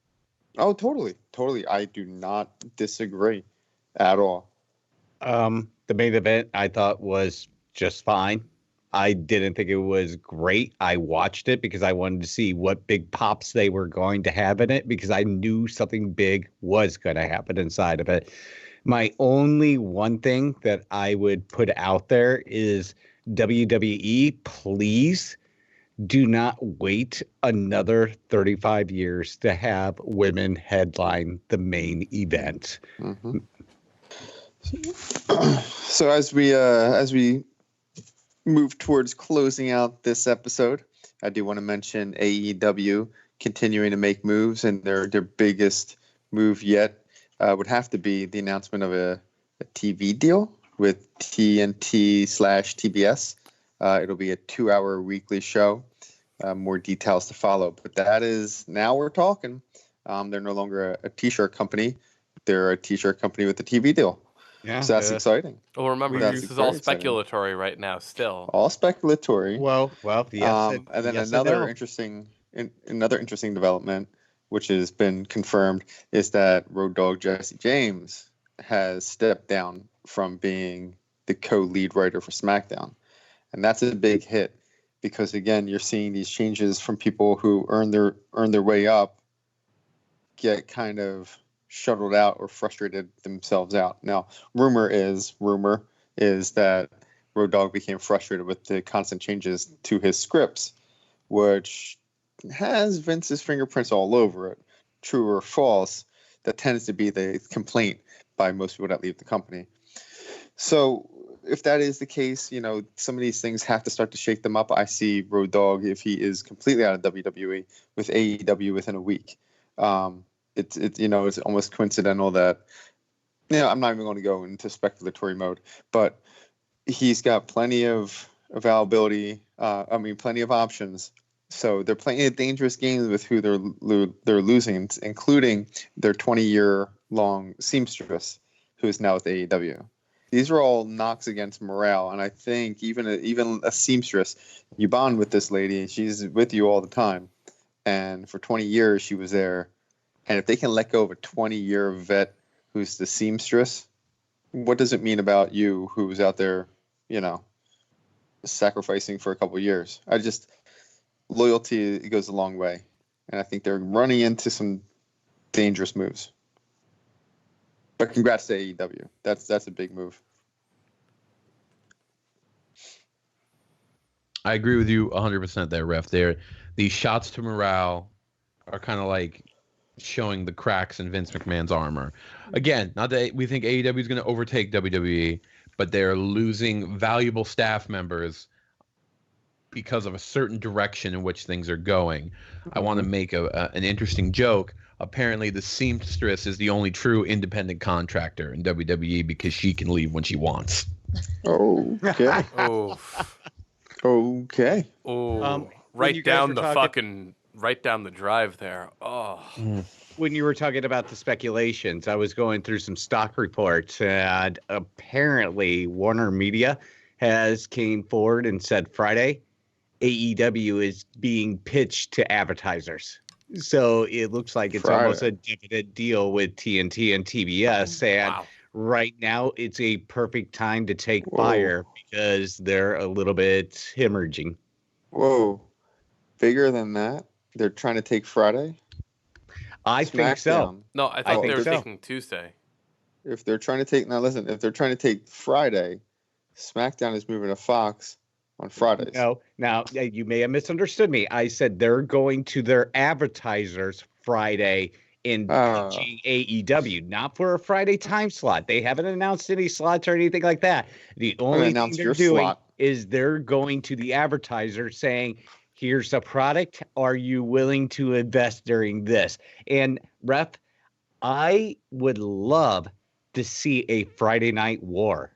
Oh, totally. I do not disagree at all. The main event I thought was just fine. I didn't think it was great. I watched it because I wanted to see what big pops they were going to have in it, because I knew something big was going to happen inside of it. My only one thing that I would put out there is WWE, please do not wait another 35 years to have women headline the main event. Mm-hmm. So as we move towards closing out this episode, I do want to mention AEW continuing to make moves, and their biggest move yet would have to be the announcement of a TV deal with TNT/TBS. It'll be a 2-hour weekly show. More details to follow, but that is, now we're talking. They're no longer a t-shirt company. They're a t-shirt company with a TV deal. Yeah, so that's exciting. Well, remember, this is all speculatory right now still. All speculatory. Well, yes. And then another interesting development, which has been confirmed, is that Road Dogg Jesse James has stepped down from being the co-lead writer for SmackDown. And that's a big hit, because again, you're seeing these changes from people who earn their way up, get kind of shuttled out or frustrated themselves out. Now, rumor is that Road Dogg became frustrated with the constant changes to his scripts, which has Vince's fingerprints all over it. True or false, that tends to be the complaint by most people that leave the company. So if that is the case, some of these things have to start to shake them up. I see Road Dogg, if he is completely out of WWE, with AEW within a week. It's almost coincidental that, I'm not even going to go into speculatory mode, but he's got plenty of availability. Plenty of options. So they're playing a dangerous games with who they're losing, including their 20-year-long seamstress, who is now with AEW. These are all knocks against morale, and I think even a seamstress, you bond with this lady, she's with you all the time, and for 20 years she was there. And if they can let go of a 20-year vet who's the seamstress, what does it mean about you, who's out there, sacrificing for a couple of years? Loyalty goes a long way, and I think they're running into some dangerous moves. But congrats to AEW. That's a big move. I agree with you 100% there, Ref. These shots to morale are kind of like showing the cracks in Vince McMahon's armor. Again, not that we think AEW is going to overtake WWE, but they're losing valuable staff members because of a certain direction in which things are going. I want to make an interesting joke. Apparently, the seamstress is the only true independent contractor in WWE because she can leave when she wants. Okay. Okay. Oh, right down the drive there. Oh. when you were talking about the speculations, I was going through some stock reports, and apparently Warner Media has came forward and said Friday AEW is being pitched to advertisers. So it looks like it's almost a definite deal with TNT and TBS. And right now it's a perfect time to take fire because they're a little bit hemorrhaging. Whoa. Bigger than that? They're trying to take Friday? I think so. No, I think they're so. taking Tuesday. If they're trying to take, now listen, if they're trying to take Friday, SmackDown is moving to Fox on Fridays. No, now you may have misunderstood me. I said they're going to their advertisers Friday in pitching AEW, not for a Friday time slot. They haven't announced any slots or anything like that. The only thing they're doing is they're going to the advertiser saying, here's a product. Are you willing to invest during this? And Ref, I would love to see a Friday night war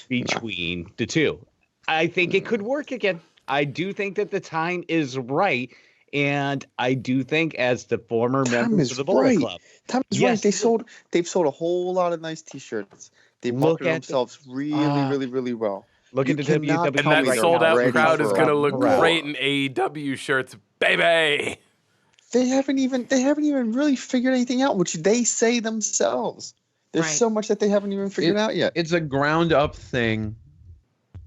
between the two. I think it could work again. I do think that the time is right. And I do think as the former members of the Bullet Club. Time is right. They've sold a whole lot of nice t-shirts. They marketed themselves really well. Look at the WWE. And that sold-out crowd is going to look great in AEW shirts, baby. They haven't even really figured anything out, which they say themselves. There's so much that they haven't even figured out yet. It's a ground-up thing.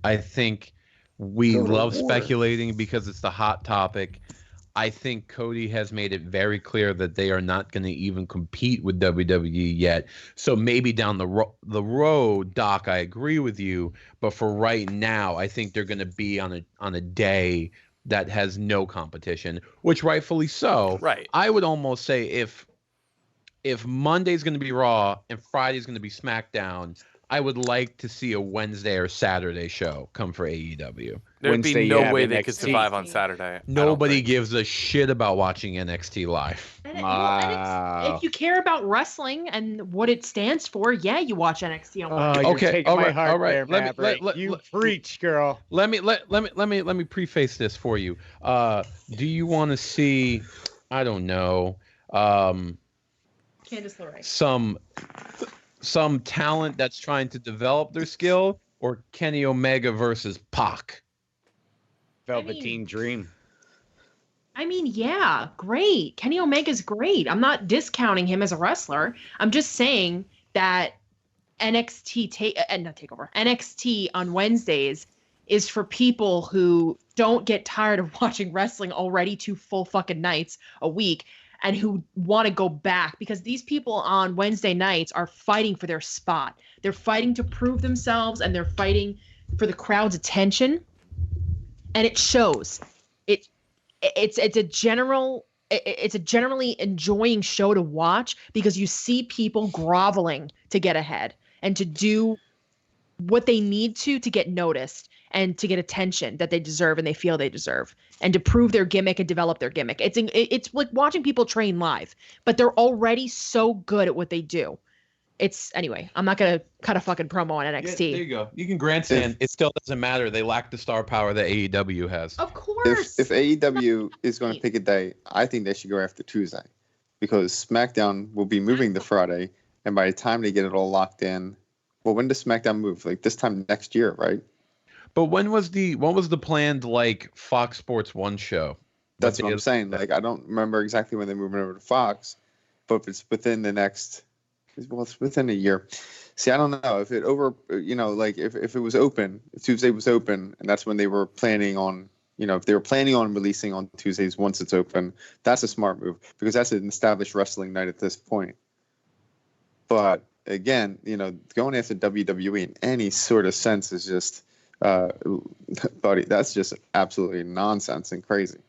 I think we love speculating because it's the hot topic. I think Cody has made it very clear that they are not going to even compete with WWE yet. So maybe down the road, Doc, I agree with you. But for right now, I think they're going to be on a day that has no competition, which rightfully so. Right. I would almost say if Monday's going to be Raw and Friday's going to be SmackDown, I would like to see a Wednesday or Saturday show come for AEW. There'd be no way they could survive on Saturday. Nobody gives a shit about watching NXT live. And if you care about wrestling and what it stands for, yeah, you watch NXT on Wednesday. Okay, all right. Let me preach, girl. Let me preface this for you. Do you want to see? I don't know. Candice LeRae. Some talent that's trying to develop their skill, or Kenny Omega versus Pac. Velveteen Dream. I mean, yeah, great. Kenny Omega's great. I'm not discounting him as a wrestler. I'm just saying that NXT on Wednesdays is for people who don't get tired of watching wrestling already 2 full fucking nights a week and who want to go back, because these people on Wednesday nights are fighting for their spot. They're fighting to prove themselves, and they're fighting for the crowd's attention. And it shows. It's a generally enjoying show to watch because you see people groveling to get ahead and to do what they need to get noticed and to get attention that they deserve and they feel they deserve, and to prove their gimmick and develop their gimmick. It's like watching people train live, but they're already so good at what they do. Anyway, I'm not going to cut a fucking promo on NXT. Yeah, there you go. You can grandstand. It still doesn't matter. They lack the star power that AEW has. Of course. If AEW is going to pick a day, I think they should go after Tuesday, because SmackDown will be moving to Friday, and by the time they get it all locked in, well, when does SmackDown move? Like this time next year, right? But when was the planned Fox Sports 1 show? That's what I'm saying. Like, I don't remember exactly when they're moving over to Fox, but if it's within the next, well, it's within a year. See, I don't know if it if it was open, if Tuesday was open, and that's when they were planning on, if they were planning on releasing on Tuesdays once it's open, that's a smart move, because that's an established wrestling night at this point. But again, going after WWE in any sort of sense is just, buddy, that's just absolutely nonsense and crazy.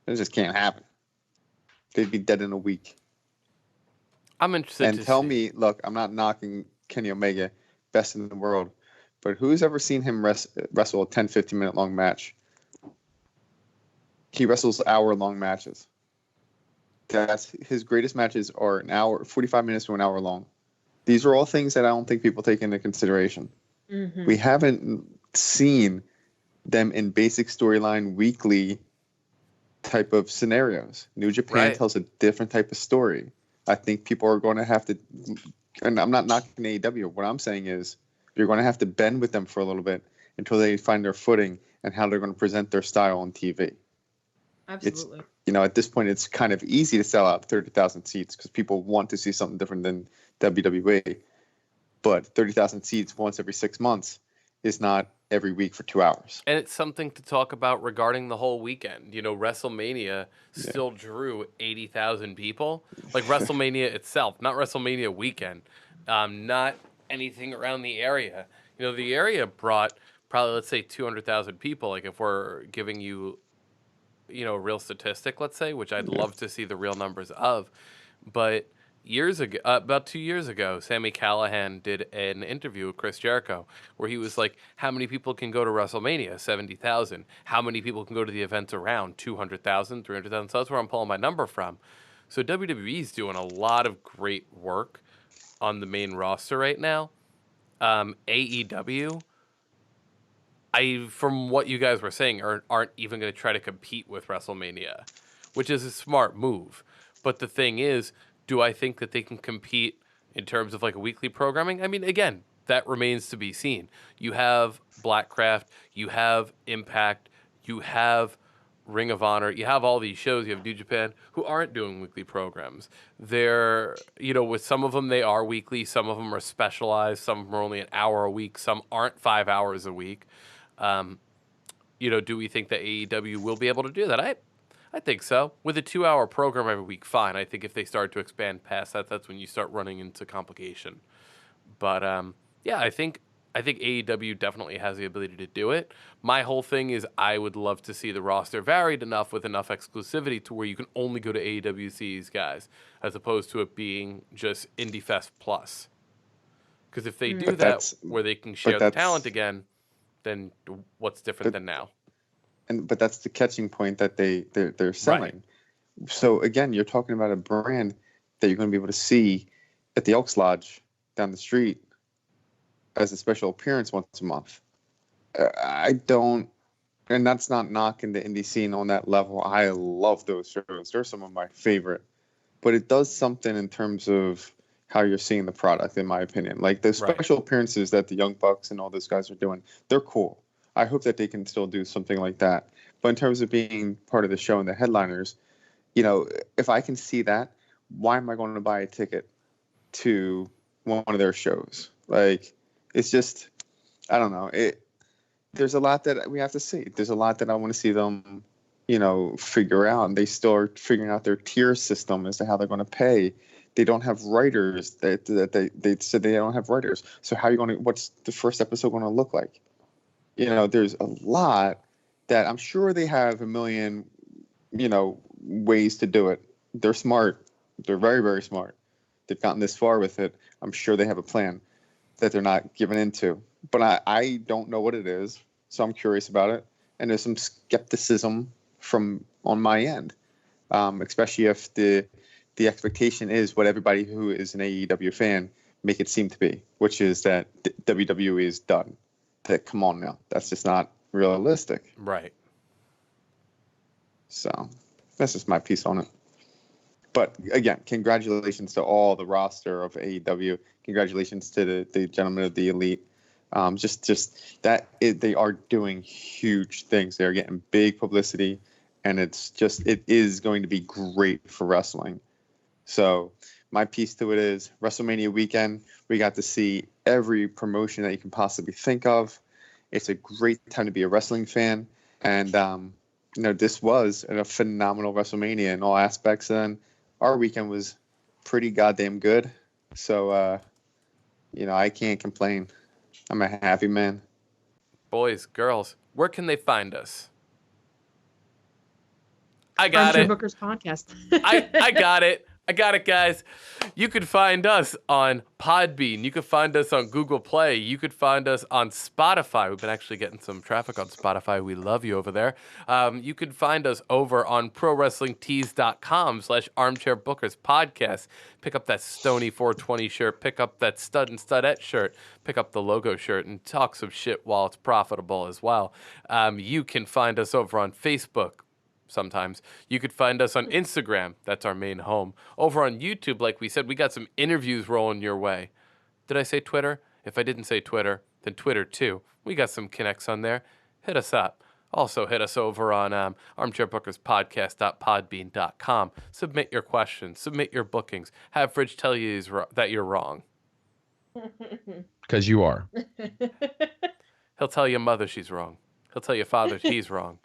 It just can't happen. They'd be dead in a week. I'm interested and tell me, look, I'm not knocking Kenny Omega, best in the world, but who's ever seen him wrestle a 10, 15-minute long match? He wrestles hour-long matches. That's his greatest matches are an hour, 45 minutes to an hour long. These are all things that I don't think people take into consideration. Mm-hmm. We haven't seen them in basic storyline weekly type of scenarios. New Japan Right. tells a different type of story. I think people are going to have to, and I'm not knocking AEW. What I'm saying is you're going to have to bend with them for a little bit until they find their footing and how they're going to present their style on TV. Absolutely. At this point, it's kind of easy to sell out 30,000 seats because people want to see something different than WWE. But 30,000 seats once every 6 months is not every week for 2 hours. And it's something to talk about regarding the whole weekend. WrestleMania still drew 80,000 people. Like WrestleMania itself, not WrestleMania weekend, not anything around the area. The area brought probably, let's say, 200,000 people. Like if we're giving you, a real statistic, let's say, which I'd love to see the real numbers of. But years ago, about 2 years ago, Sami Callihan did an interview with Chris Jericho where he was like, how many people can go to WrestleMania? 70,000. How many people can go to the events around? 200,000, 300,000. So that's where I'm pulling my number from. So WWE's doing a lot of great work on the main roster right now. AEW, from what you guys were saying, aren't even going to try to compete with WrestleMania, which is a smart move. But the thing is, do I think that they can compete in terms of like a weekly programming? I mean, again, that remains to be seen. You have Blackcraft, you have Impact, you have Ring of Honor, you have all these shows, you have New Japan, who aren't doing weekly programs. They're, with some of them they are weekly, some of them are specialized, some of them are only an hour a week, some aren't 5 hours a week. Do we think that AEW will be able to do that? I think so. With a 2-hour program every week, fine. I think if they start to expand past that, that's when you start running into complication. But I think AEW definitely has the ability to do it. My whole thing is I would love to see the roster varied enough with enough exclusivity to where you can only go to AEW to see these guys, as opposed to it being just IndieFest Plus. Because if they do that, where they can share the talent again, then what's different than now? But that's the catching point that they're selling. Right. So again, you're talking about a brand that you're going to be able to see at the Elks Lodge down the street as a special appearance once a month. And that's not knocking the indie scene on that level. I love those shows. They're some of my favorite. But it does something in terms of how you're seeing the product, in my opinion. Like the special appearances that the Young Bucks and all those guys are doing, they're cool. I hope that they can still do something like that. But in terms of being part of the show and the headliners, if I can see that, why am I going to buy a ticket to one of their shows? Like, it's just, I don't know. There's a lot that we have to see. There's a lot that I want to see them, figure out. And they still are figuring out their tier system as to how they're going to pay. They don't have writers. They said they don't have writers. So how are you going to? What's the first episode going to look like? There's a lot that I'm sure they have a million, ways to do it. They're smart. They're very, very smart. They've gotten this far with it. I'm sure they have a plan that they're not giving into. But I don't know what it is, so I'm curious about it. And there's some skepticism on my end, especially if the expectation is what everybody who is an AEW fan make it seem to be, which is that WWE is done. That come on now, that's just not realistic. Right. So that's just my piece on it. But again, congratulations to all the roster of AEW. Congratulations to the gentlemen of the Elite. They are doing huge things. They are getting big publicity, and it is going to be great for wrestling. So my piece to it is WrestleMania weekend. We got to see every promotion that you can possibly think of. It's a great time to be a wrestling fan. And, this was a phenomenal WrestleMania in all aspects. And our weekend was pretty goddamn good. So, I can't complain. I'm a happy man. Boys, girls, where can they find us? I got Armchair it. Bookers podcast. I got it. I got it, guys. You could find us on Podbean. You could find us on Google Play. You could find us on Spotify. We've been actually getting some traffic on Spotify. We love you over there. You could find us over on ProWrestlingTees.com/Armchair Podcast. Pick up that Stony 420 shirt. Pick up that Stud and Studette shirt. Pick up the logo shirt and talk some shit while it's profitable as well. You can find us over on Facebook, sometimes. You could find us on Instagram. That's our main home. Over on YouTube, like we said, we got some interviews rolling your way. Did I say Twitter? If I didn't say Twitter, then Twitter too. We got some connects on there. Hit us up. Also, hit us over on armchairbookerspodcast.podbean.com. Submit your questions. Submit your bookings. Have Fridge tell you that you're wrong. Because you are. He'll tell your mother she's wrong. He'll tell your father he's wrong.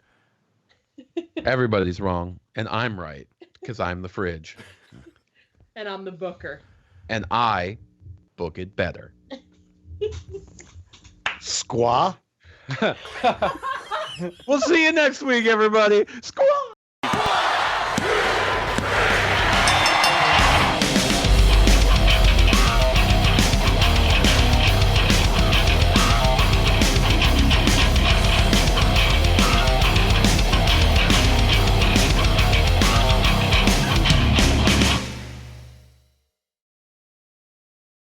Everybody's wrong, and I'm right, because I'm the Fridge. And I'm the booker. And I book it better. Squaw. We'll see you next week, everybody. Squaw!